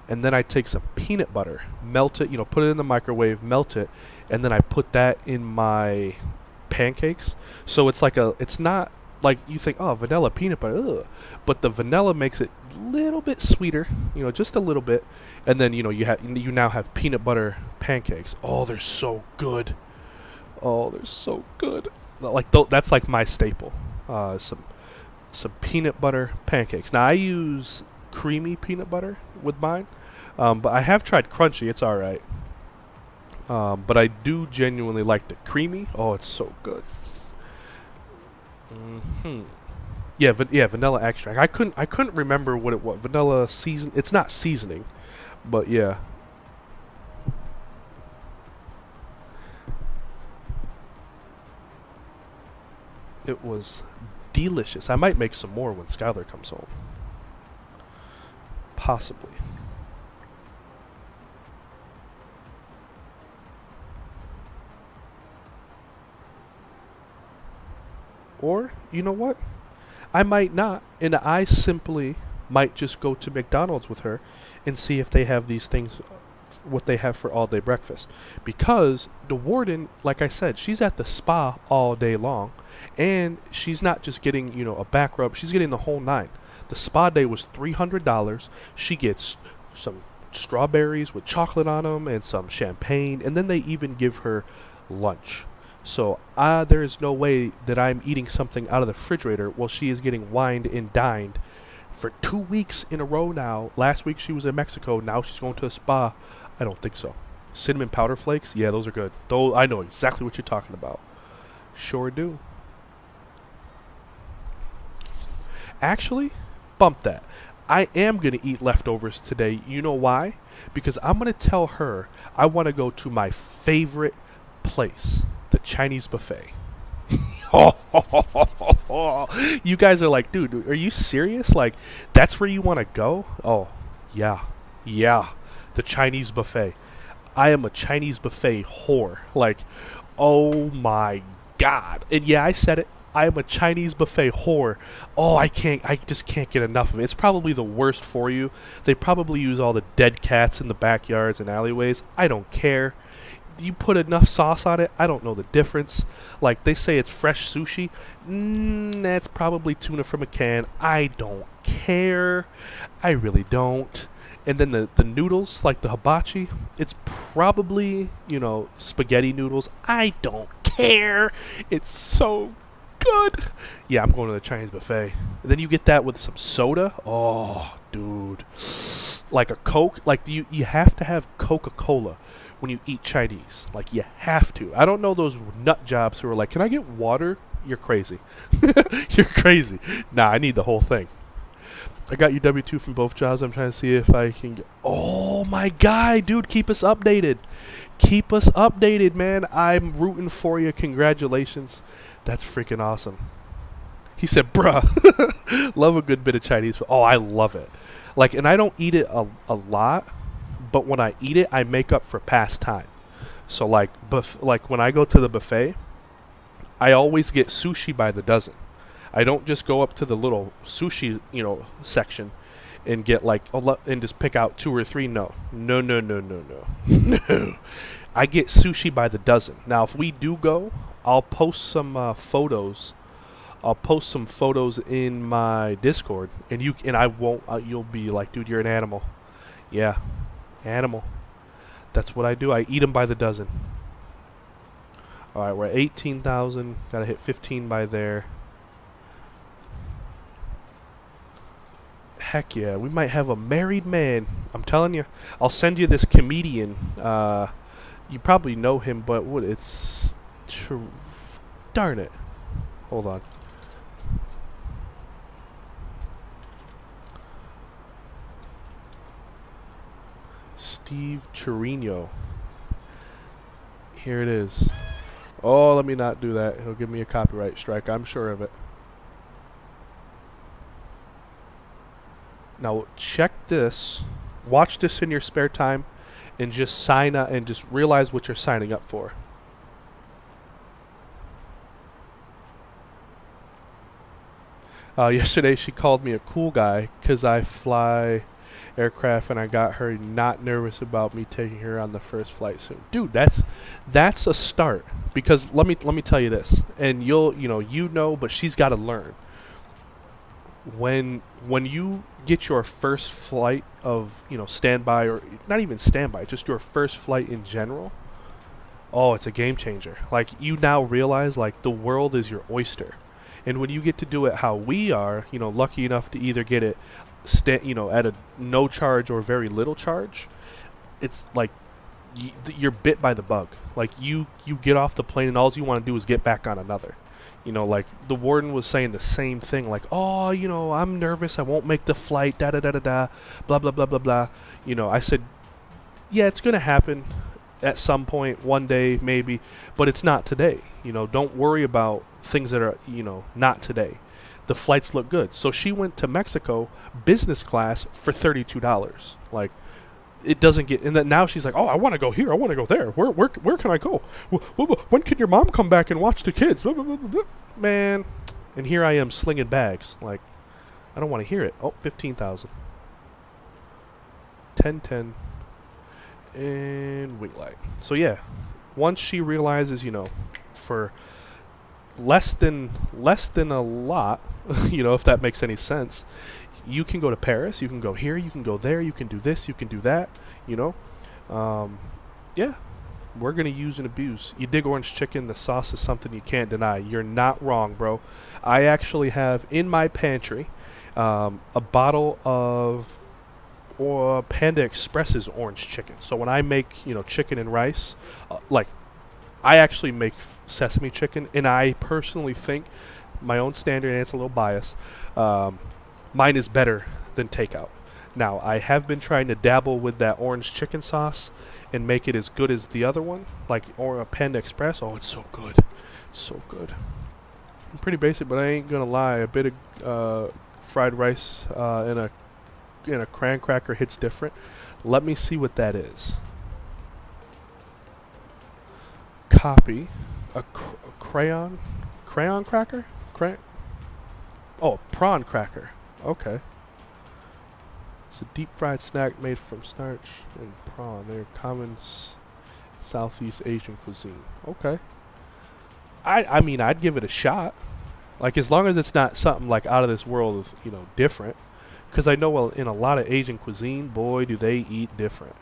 and then I take some peanut butter, melt it, put it in the microwave, melt it, and then I put that in my pancakes. So it's not like you think, oh, vanilla peanut butter, ugh. But the vanilla makes it a little bit sweeter, just a little bit. And then, you now have peanut butter pancakes. Oh, they're so good. Like, that's like my staple. Some peanut butter pancakes. Now, I use creamy peanut butter with mine, but I have tried crunchy. It's all right. But I do genuinely like the creamy. Oh, it's so good. Yeah, vanilla extract. I couldn't remember what it was. Vanilla season. It's not seasoning, but yeah. It was delicious. I might make some more when Skylar comes home. Possibly. Or, you know what? I might not, and I simply might just go to McDonald's with her and see if they have these things, what they have for all day breakfast. Because the warden, like I said, she's at the spa all day long, and she's not just getting, a back rub, she's getting the whole nine. The spa day was $300. She gets some strawberries with chocolate on them and some champagne, and then they even give her lunch. So there is no way that I'm eating something out of the refrigerator while she is getting wined and dined for 2 weeks in a row now. Last week she was in Mexico. Now she's going to a spa. I don't think so. Cinnamon powder flakes? Yeah, those are good. Those, I know exactly what you're talking about. Sure do. Actually, bump that. I am going to eat leftovers today. You know why? Because I'm going to tell her I want to go to my favorite place. The Chinese buffet. You guys are like, dude, are you serious? Like, that's where you want to go? Oh, yeah. The Chinese buffet. I am a Chinese buffet whore. Like, oh my God. And yeah, I said it. I am a Chinese buffet whore. Oh, I just can't get enough of it. It's probably the worst for you. They probably use all the dead cats in the backyards and alleyways. I don't care. You put enough sauce on it, I don't know the difference. Like, they say it's fresh sushi. That's probably tuna from a can. I don't care. I really don't. And then the noodles, like the hibachi, it's probably, spaghetti noodles. I don't care. It's so good. Yeah, I'm going to the Chinese buffet. And then you get that with some soda. Oh, dude. Like a Coke. Like, you have to have Coca-Cola when you eat Chinese. Like, you have to. I don't know those nut jobs who are like, can I get water? You're crazy. You're crazy. Nah, I need the whole thing. I got your W-2 from both jobs. I'm trying to see if I can get... Oh, my guy, dude, keep us updated. Keep us updated, man. I'm rooting for you. Congratulations. That's freaking awesome. He said, bruh, love a good bit of Chinese food. Oh, I love it. Like, and I don't eat it a lot, but when I eat it, I make up for past time. So, like when I go to the buffet, I always get sushi by the dozen. I don't just go up to the little sushi, section and get and just pick out 2 or 3. No. No. I get sushi by the dozen. Now, if we do go, I'll post some photos. I'll post some photos in my Discord, and I won't. You'll be like, dude, you're an animal. Yeah, animal. That's what I do. I eat them by the dozen. All right, we're at 18,000. Got to hit 15 by there. Heck yeah, we might have a married man. I'm telling you. I'll send you this comedian. You probably know him, but darn it. Hold on. Steve Chirino. Here it is. Oh, let me not do that. He'll give me a copyright strike. I'm sure of it. Now, check this. Watch this in your spare time and just sign up and just realize what you're signing up for. Yesterday, she called me a cool guy because I fly aircraft and I got her not nervous about me taking her on the first flight soon. Dude, that's a start. Because let me tell you this, and but she's got to learn. When you get your first flight of standby, or not even standby, just your first flight in general, oh, it's a game changer. Like, you now realize like the world is your oyster. And when you get to do it how we are, lucky enough to either get it at a no charge or very little charge, it's like you're bit by the bug. Like, you get off the plane and all you want to do is get back on another. Like the warden was saying the same thing, like, oh, I'm nervous, I won't make the flight, blah, blah, blah, blah, blah. I said, yeah, it's going to happen at some point, one day, maybe, but it's not today. Don't worry about things that are, not today. The flights look good. So she went to Mexico business class for $32. Like, it doesn't get, and then now she's like, oh, I want to go here, I want to go there. Where can I go? When can your mom come back and watch the kids? Man, and here I am slinging bags. Like, I don't want to hear it. Oh, 15,000. 10, and wait light. So yeah, once she realizes, for less than a lot, if that makes any sense, you can go to Paris, you can go here, you can go there, you can do this, you can do that, yeah, we're going to use and abuse. You dig orange chicken, the sauce is something you can't deny. You're not wrong, bro. I actually have in my pantry a bottle of Panda Express's orange chicken. So when I make, chicken and rice, I actually make sesame chicken, and I personally think, my own standard, and it's a little biased, mine is better than takeout. Now, I have been trying to dabble with that orange chicken sauce and make it as good as the other one, or a Panda Express. Oh, it's so good. It's so good. I'm pretty basic, but I ain't going to lie. A bit of fried rice and a cran cracker hits different. Let me see what that is. copy a crayon cracker? Oh, prawn cracker. Okay. It's a deep fried snack made from starch and prawn. They're common Southeast Asian cuisine. Okay. I mean, I'd give it a shot. Like, as long as it's not something like out of this world, you know, different. Because I know, well, in a lot of Asian cuisine, boy, do they eat different.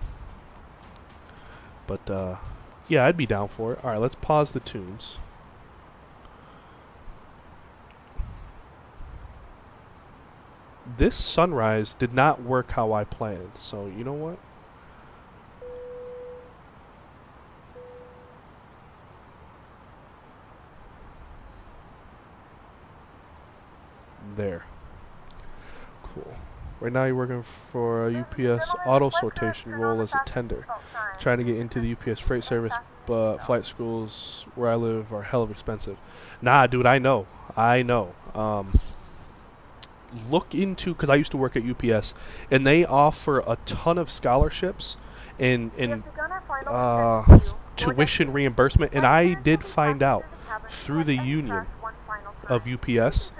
But, yeah, I'd be down for it. Alright, let's pause the tunes. This sunrise did not work how I planned, so you know what? There. Cool. Right now you're working for a UPS auto sortation role as a tender. Trying to get into the UPS freight service, but flight schools where I live are hell of expensive. Nah, dude, I know. Look into, because I used to work at UPS, and they offer a ton of scholarships and tuition reimbursement, and I did find out through the union of UPS,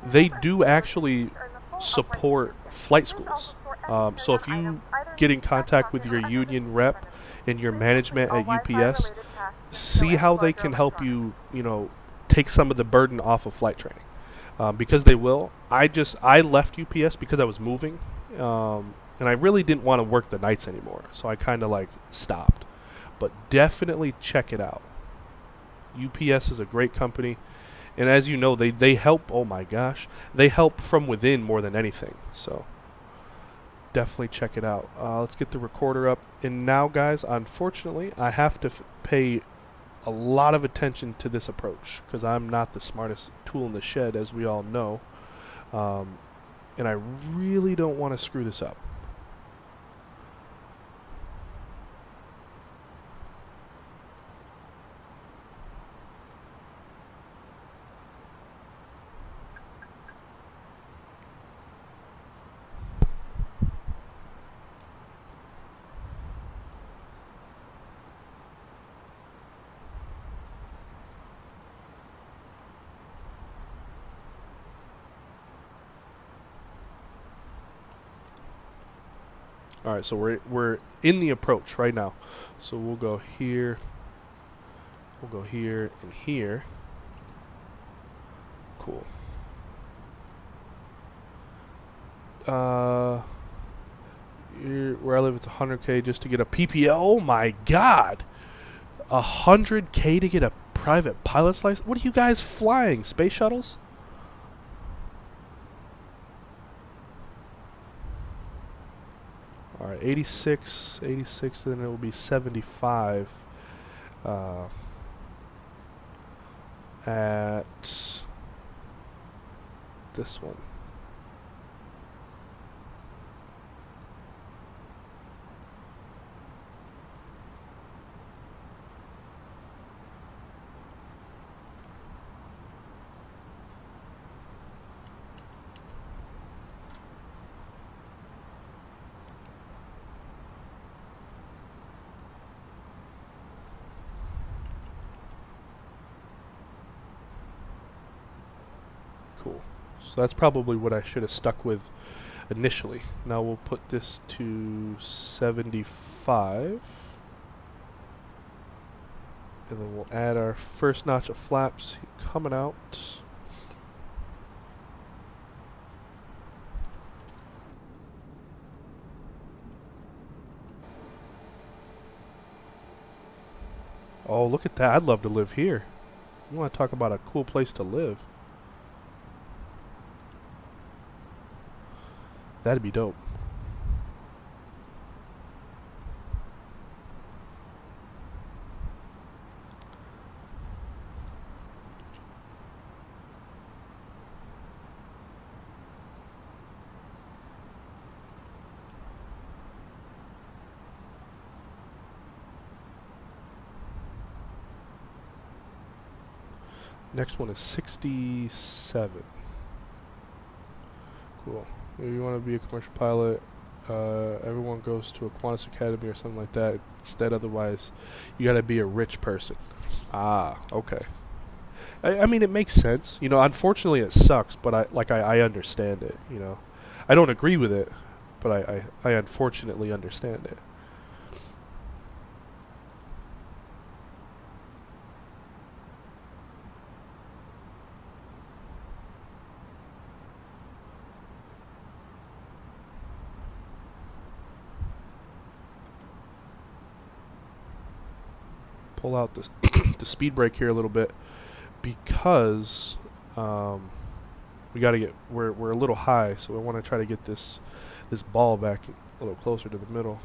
they do actually support flight schools. So if you get in contact with your union rep and your management at UPS, see how they can help you, you know, take some of the burden off of flight training. Because they will. I left UPS because I was moving, and I really didn't want to work the nights anymore, so I kind of like stopped. But definitely check it out. UPS is a great company, and as you know, they help. Oh my gosh, they help from within more than anything. So definitely check it out. Let's get the recorder up. And now, guys, unfortunately, I have to pay a lot of attention to this approach because I'm not the smartest tool in the shed, as we all know, and I really don't want to screw this up. All right, so we're in the approach right now. So we'll go here. We'll go here and here. Cool. Where I live, it's 100K just to get a PPL. Oh my God, 100K to get a private pilot's license. What are you guys flying? Space shuttles? All right, 86, then it will be 75 at this one. Cool. So that's probably what I should have stuck with initially. Now we'll put this to 75. And then we'll add our first notch of flaps coming out. Oh, look at that. I'd love to live here. You want to talk about a cool place to live. That'd be dope. Next one is 67. Cool. If you want to be a commercial pilot, everyone goes to a Qantas Academy or something like that. instead. Otherwise, you gotta be a rich person. Ah, okay. I mean, it makes sense. You know, unfortunately, it sucks, but I understand it. You know, I don't agree with it, but I unfortunately understand it. Pull out the the speed brake here a little bit because we got to get we're a little high, so I want to try to get this ball back a little closer to the middle.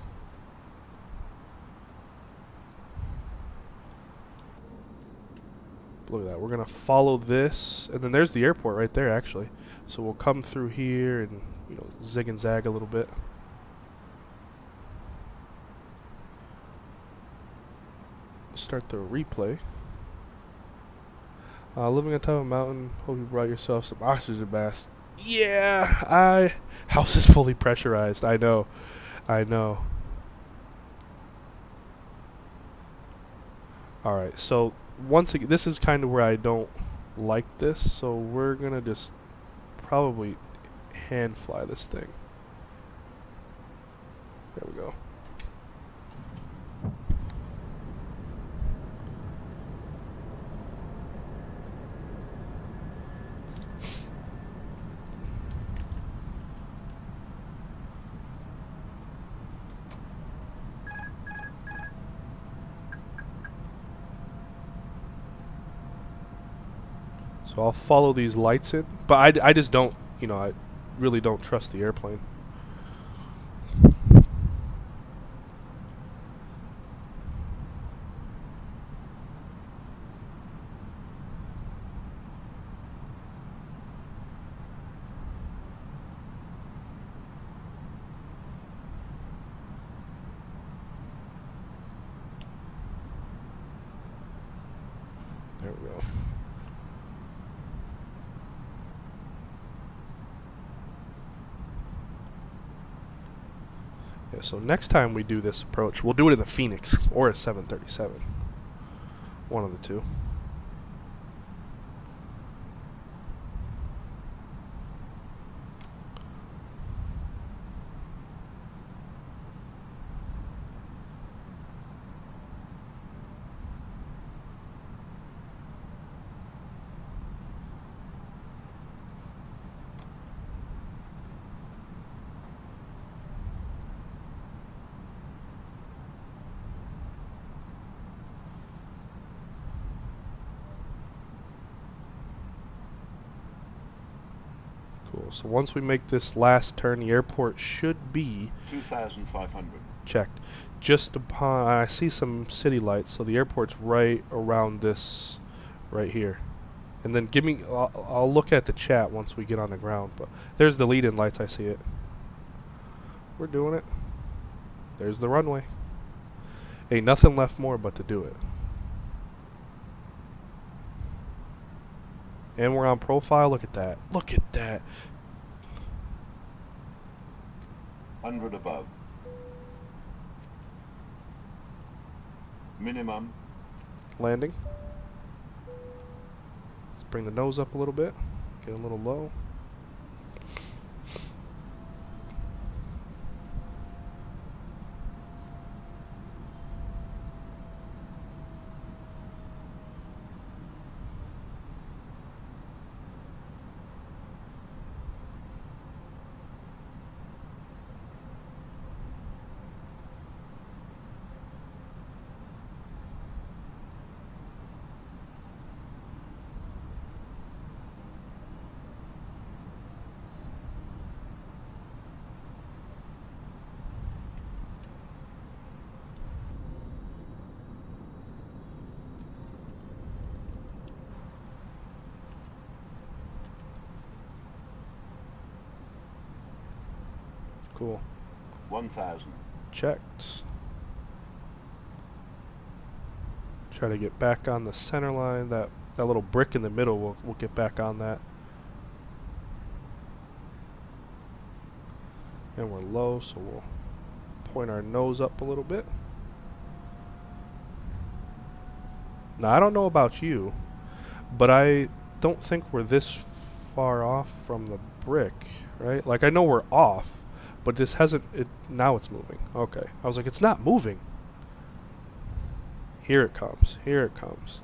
Look at that. We're gonna follow this, and then there's the airport right there, actually. So we'll come through here and, you know, zig and zag a little bit. Start the replay. Living on top of a mountain. Hope you brought yourself some oxygen mask. Yeah, house is fully pressurized. I know. All right, so once again, this is kind of where I don't like this. So we're gonna just probably hand fly this thing. There we go. So I'll follow these lights in, but I just don't, you know, I really don't trust the airplane. There we go. Yeah, so next time we do this approach, we'll do it in the Phoenix or a 737. One of the two. Cool. So once we make this last turn, the airport should be 2,500. checked. Just upon, I see some city lights, so the airport's right around this, right here. And then give me, I'll look at the chat once we get on the ground. But there's the lead-in lights. I see it. We're doing it. There's the runway. Ain't nothing left more but to do it. And we're on profile. Look at that. Look at that. 100 above. Minimum. Landing. Let's bring the nose up a little bit. Get a little low. Cool. 1,000. Checked. Try to get back on the center line. That little brick in the middle, we'll get back on that. And we're low, so we'll point our nose up a little bit. Now, I don't know about you, but I don't think we're this far off from the brick, right? Like, I know we're off, but this hasn't... now it's moving. Okay. I was like, it's not moving. Here it comes. Here it comes.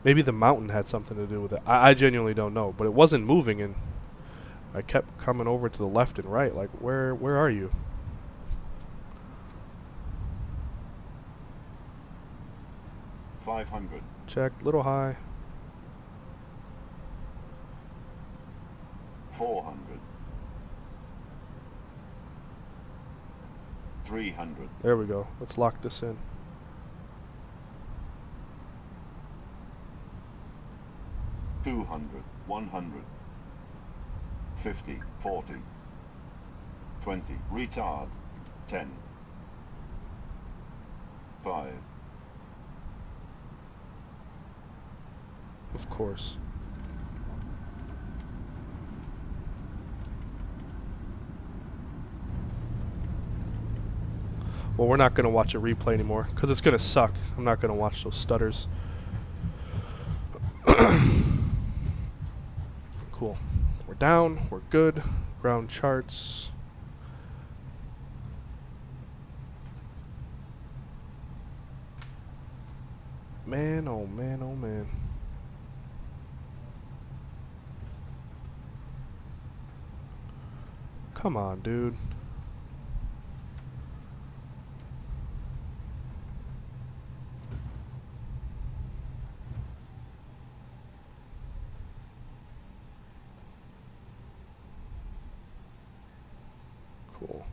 Maybe the mountain had something to do with it. I genuinely don't know, but it wasn't moving, and I kept coming over to the left and right. Like, where are you? $500. Check. Little high. $400. $300. There we go. Let's lock this in. $200. $100. $50. $40. $20. Retard. $10. $5. Of course. Well, we're not going to watch a replay anymore because it's going to suck. I'm not going to watch those stutters. Cool. We're down. We're good. Ground charts. Man, oh man, oh man. Come on, dude. Cool.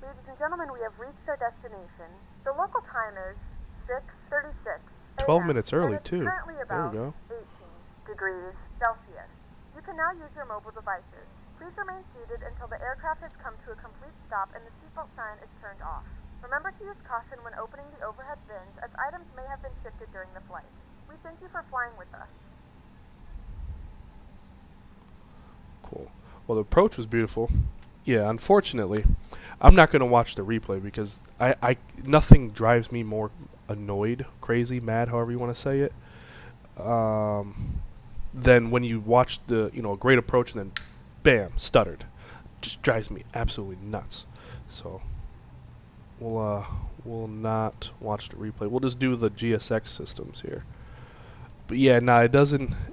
Ladies and gentlemen, we have reached our destination. The local time is 6:36. 12 minutes early, and it's too. currently There about we go. 18 degrees Celsius. You can now use your mobile devices. Please remain seated until the aircraft has come to a complete stop and the seatbelt sign is turned off. Remember to use caution when opening the overhead bins, as items may have been shifted during the flight. We thank you for flying with us. Cool. Well, the approach was beautiful. Yeah, unfortunately, I'm not going to watch the replay because nothing drives me more annoyed, crazy, mad, however you want to say it, than when you watch the, a great approach and then, bam, stuttered. Just drives me absolutely nuts. So, we'll not watch the replay. We'll just do the GSX systems here. But yeah,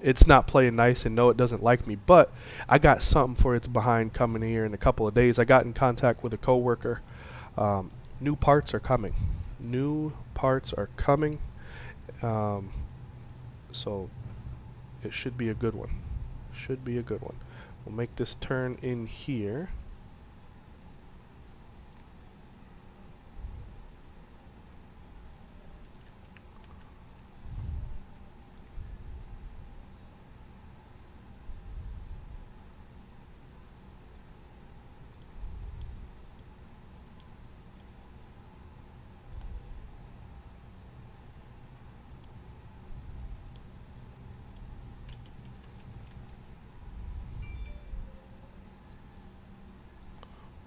it's not playing nice, and no, it doesn't like me. But I got something for its behind coming here in a couple of days. I got in contact with a coworker. New parts are coming. New parts are coming. So it should be a good one. Should be a good one. We'll make this turn in here.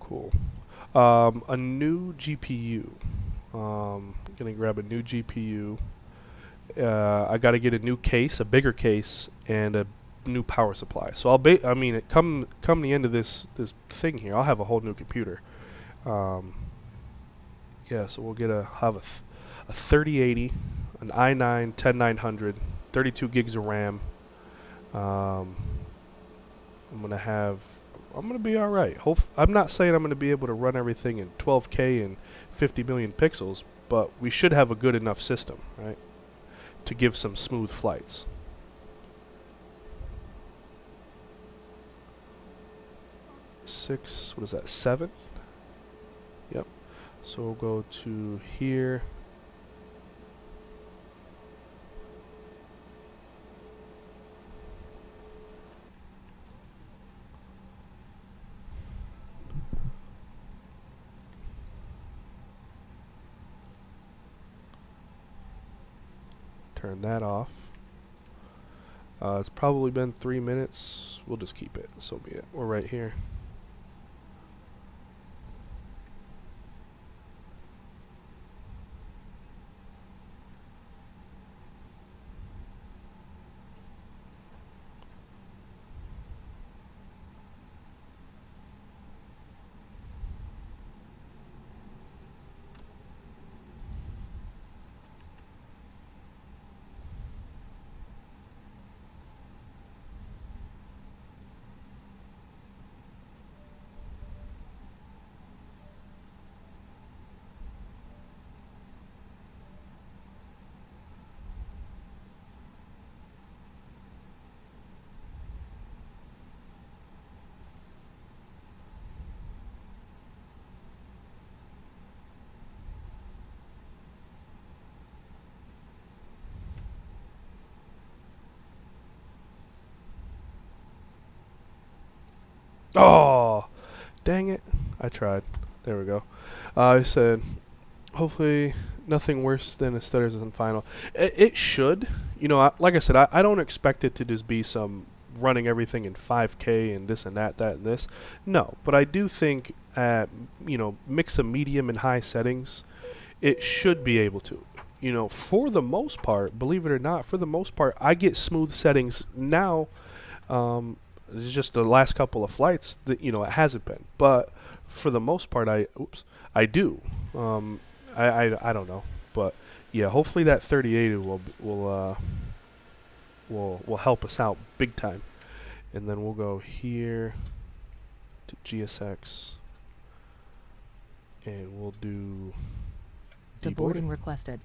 Cool. A new GPU. Gonna grab a new GPU. I got to get a new case, a bigger case, and a new power supply. So come the end of this thing here, I'll have a whole new computer. Yeah, so we'll have a 3080, an i9 10900, 32 gigs of RAM. I'm gonna be all right. I'm not saying I'm gonna be able to run everything in 12K and 50 million pixels, but we should have a good enough system, right, to give some smooth flights. What is that? 7? Yep. So we'll go to here. Turn that off. It's probably been 3 minutes. We'll just keep it. So be it. We're right here. Oh, dang it. I tried. There we go. I said, hopefully nothing worse than the stutters in final. It should. You know, like I said, I don't expect it to just be some running everything in 5K and this and that and this. No, but I do think at, you know, mix of medium and high settings, it should be able to. You know, for the most part, believe it or not, for the most part, I get smooth settings now. It's just the last couple of flights that, you know, it hasn't been. But for the most part, I do. I don't know, but yeah, hopefully that 3080 will help us out big time. And then we'll go here to GSX, and we'll do deboarding requested.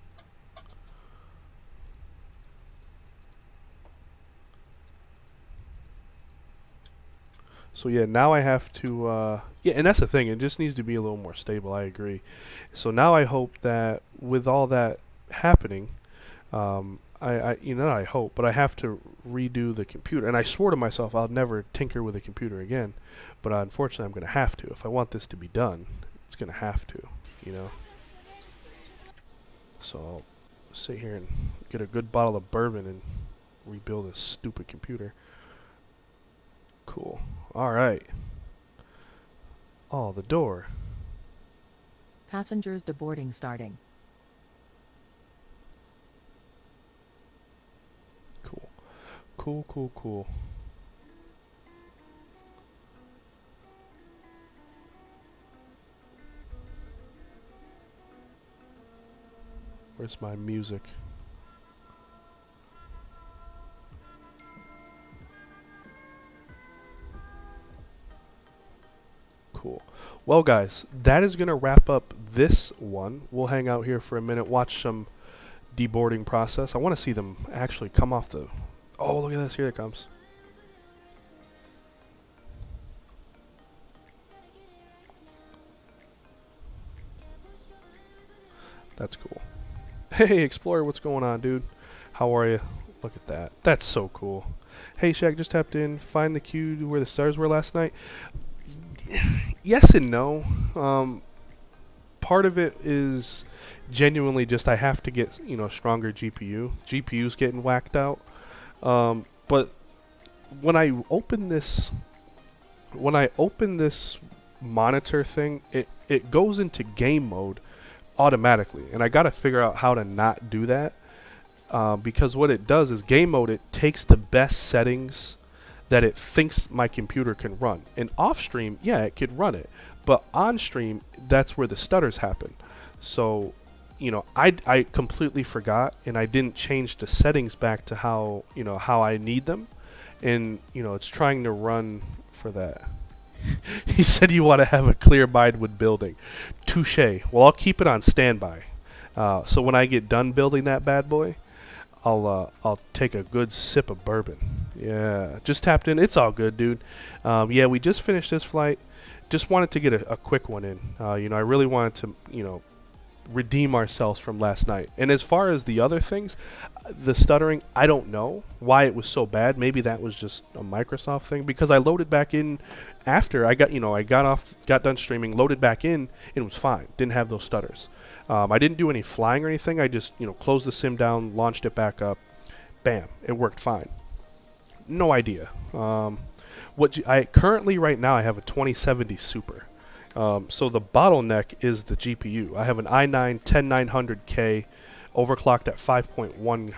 So yeah, now I have to, yeah, and that's the thing, it just needs to be a little more stable, I agree. So now I hope that with all that happening, I hope, but I have to redo the computer. And I swore to myself I'll never tinker with a computer again, but unfortunately I'm going to have to. If I want this to be done, it's going to have to, you know. So I'll sit here and get a good bottle of bourbon and rebuild this stupid computer. Cool. All right. Oh, the door. Passengers deboarding starting. Cool. Cool, cool, cool. Where's my music? Cool. Well, guys, that is going to wrap up this one. We'll hang out here for a minute, watch some deboarding process. I want to see them actually come off the... Oh, look at this. Here it comes. That's cool. Hey, Explorer, what's going on, dude? How are you? Look at that. That's so cool. Hey, Shaq, just tapped in. Find the queue to where the stars were last night. Yes and no. Part of it is genuinely just I have to get, you know, stronger GPU. GPU's getting whacked out. But when I open this monitor thing, it goes into game mode automatically, and I got to figure out how to not do that. Because what it does is game mode, it takes the best settings that it thinks my computer can run. And off stream, yeah, it could run it. But on stream, that's where the stutters happen. So, you know, I completely forgot, and I didn't change the settings back to how, you know, how I need them. And, you know, it's trying to run for that. He said you want to have a clear mind when building. Touche. Well, I'll keep it on standby. So when I get done building that bad boy, I'll take a good sip of bourbon. Yeah, just tapped in. It's all good, dude. Yeah, we just finished this flight. Just wanted to get a quick one in. You know, I really wanted to, you know, redeem ourselves from last night. And as far as the other things, the stuttering, I don't know why it was so bad. Maybe that was just a Microsoft thing, because I loaded back in after I got, you know, got done streaming, loaded back in, and it was fine. Didn't have those stutters. I didn't do any flying or anything. I just, you know, closed the sim down, launched it back up. Bam, it worked fine. No idea. I currently right now I have a 2070 Super. So the bottleneck is the GPU. I have an i9 10900K overclocked at 5.1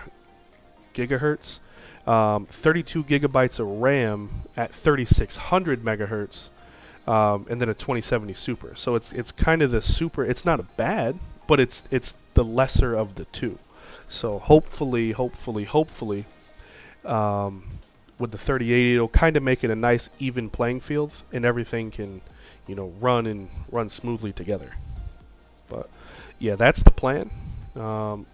gigahertz, 32 gigabytes of RAM at 3600 megahertz, and then a 2070 Super. So it's kind of the Super. It's not bad, but it's the lesser of the two. So hopefully, with the 3080, it'll kind of make it a nice even playing field, and everything can, you know, run smoothly together. But yeah, that's the plan, and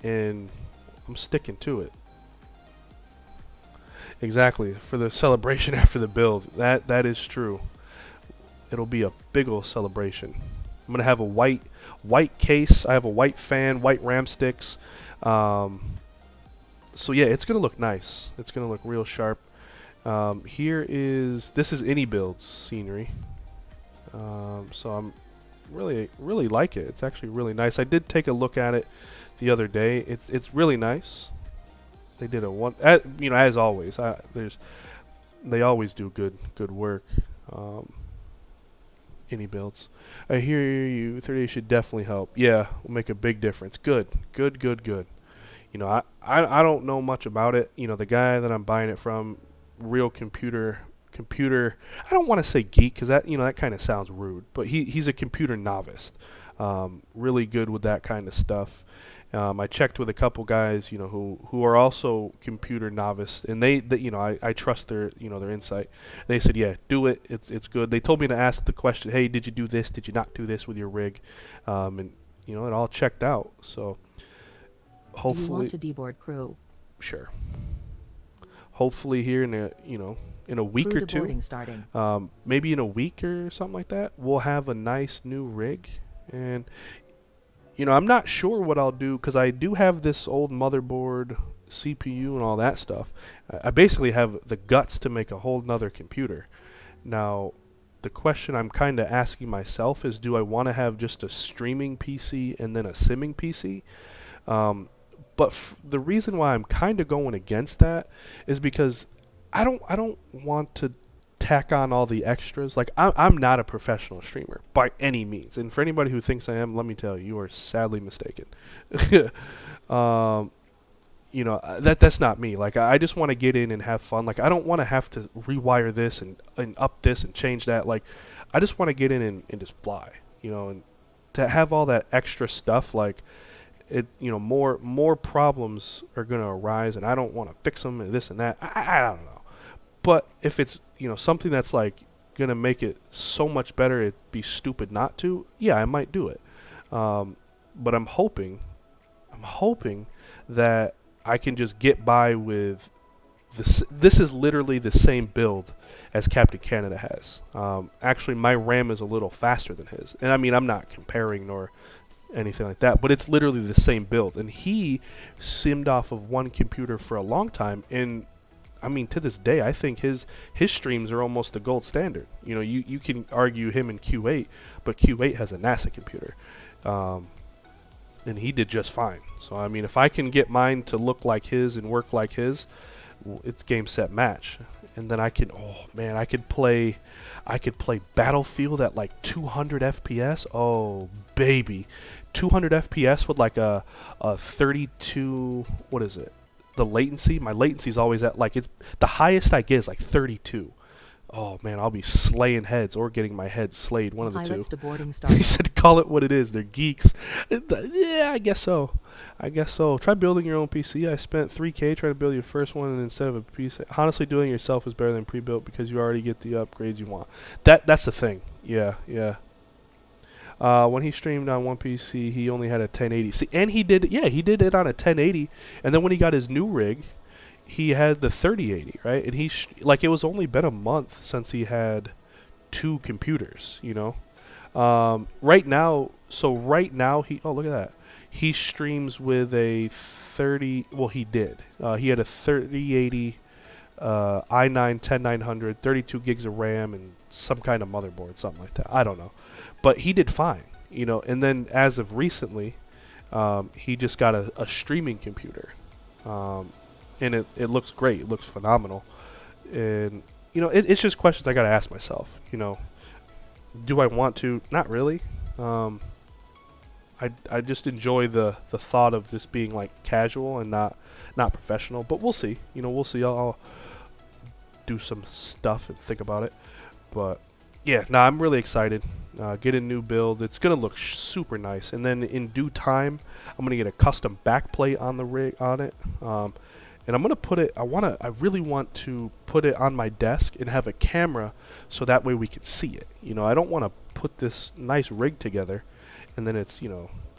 I'm sticking to it. Exactly, for the celebration after the build. That is true. It'll be a big old celebration. I'm gonna have a white case. I have a white fan, white RAM sticks. So yeah, it's gonna look nice. It's gonna look real sharp. This is any builds scenery. So I'm really like it. It's actually really nice. I did take a look at it the other day. It's really nice. They did as always. They always do good work. Any builds. I hear you. 30 should definitely help. Yeah, will make a big difference. Good. I don't know much about it. The guy that I'm buying it from, real computer. I don't want to say geek because that kind of sounds rude, but he's a computer novice. Really good with that kind of stuff. I checked with a couple guys, who are also computer novice, and I trust their insight. They said, yeah, do it. It's good. They told me to ask the question, hey, did you do this? Did you not do this with your rig? And it all checked out. So hopefully, do you want to deboard crew? Sure. Hopefully here in a week crew or two, deboarding starting. maybe in a week or something like that, we'll have a nice new rig. And I'm not sure what I'll do because I do have this old motherboard, CPU, and all that stuff. I basically have the guts to make a whole nother computer. Now, the question I'm kind of asking myself is, do I want to have just a streaming PC and then a simming PC? But the reason why I'm kind of going against that is because I don't want to tack on all the extras. Like I'm not a professional streamer by any means, and for anybody who thinks I am, let me tell you, you are sadly mistaken. That's not me. Like I just want to get in and have fun. Like I don't want to have to rewire this and up this and change that. Like I just want to get in and just fly. And to have all that extra stuff, like it, more problems are gonna arise, and I don't want to fix them and this and that. I don't know. But if it's something that's like gonna make it so much better, it'd be stupid not to. Yeah, I might do it. But I'm hoping that I can just get by with this. This is literally the same build as Captain Canada has. Actually, my RAM is a little faster than his, and I mean I'm not comparing nor anything like that, but it's literally the same build. And he simmed off of one computer for a long time, and I mean, to this day, I think his streams are almost the gold standard. You can argue him in Q8, but Q8 has a NASA computer, and he did just fine. So I mean, if I can get mine to look like his and work like his, it's game set match. And then I could play Battlefield at like 200 FPS. Oh baby, 200 FPS with like a 32. What is it? The latency. My latency is always at like, it's the highest I get is like 32. Oh man, I'll be slaying heads or getting my head slayed. One of the two. He said, "Call it what it is. They're geeks." Yeah, I guess so. Try building your own PC. I spent $3K trying to build your first one, and instead of a PC, honestly, doing it yourself is better than pre-built because you already get the upgrades you want. That's the thing. Yeah. When he streamed on one PC, he only had a 1080. See, and he did it on a 1080. And then when he got his new rig, he had the 3080, right? And it was only been a month since he had two computers, right now look at that. He streams with a 30, well, he did. He had a 3080 i9 10900, 32 gigs of RAM, and some kind of motherboard, something like that. I don't know. But he did fine, and then as of recently, he just got a streaming computer. And it looks great. It looks phenomenal. And, it's just questions I got to ask myself. Do I want to? Not really. I just enjoy the thought of this being like casual and not professional. But we'll see. We'll see. I'll do some stuff and think about it. But, yeah, I'm really excited. Get a new build. It's going to look super nice. And then in due time, I'm going to get a custom backplate on the rig on it. And I'm going to put it, I really want to put it on my desk and have a camera so that way we can see it. I don't want to put this nice rig together and then it's,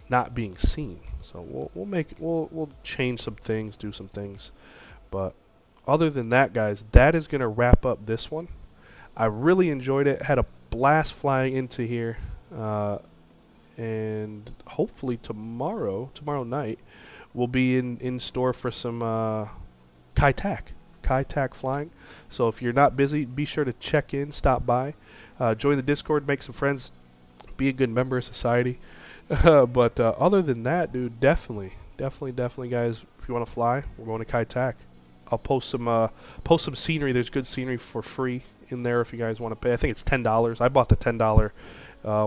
not being seen. So we'll change some things, do some things. But other than that, guys, that is going to wrap up this one. I really enjoyed it. Had a blast flying into here. And hopefully tomorrow night, we'll be in store for some Kai Kayak Flying. So if you're not busy, be sure to check in, stop by, join the Discord, make some friends, be a good member of society. But other than that, dude, definitely, guys, if you want to fly, we're going to Kayak. I'll post some scenery. There's good scenery for free in there if you guys want to pay. I think it's $10. I bought the $10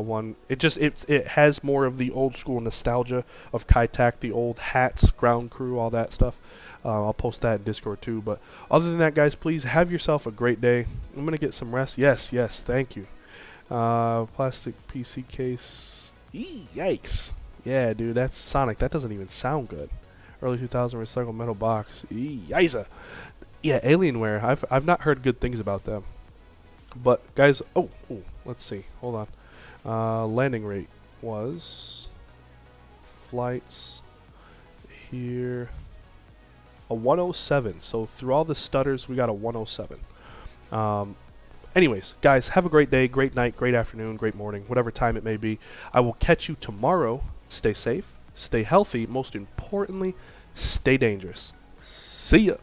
one. It has more of the old school nostalgia of Kayak, the old hats, ground crew, all that stuff. I'll post that in Discord too. But other than that, guys, please have yourself a great day. I'm gonna get some rest. Yes, thank you. Plastic PC case. Yikes. Yeah, dude, that's Sonic. That doesn't even sound good. Early 2000 recycled metal box. Yiza. Yeah, Alienware. I've not heard good things about them. But guys, let's see. Hold on. Landing rate was flights here a 107. So through all the stutters, we got a 107. Anyways, guys, have a great day, great night, great afternoon, great morning, whatever time it may be. I will catch you tomorrow. Stay safe, stay healthy, most importantly, stay dangerous. See ya.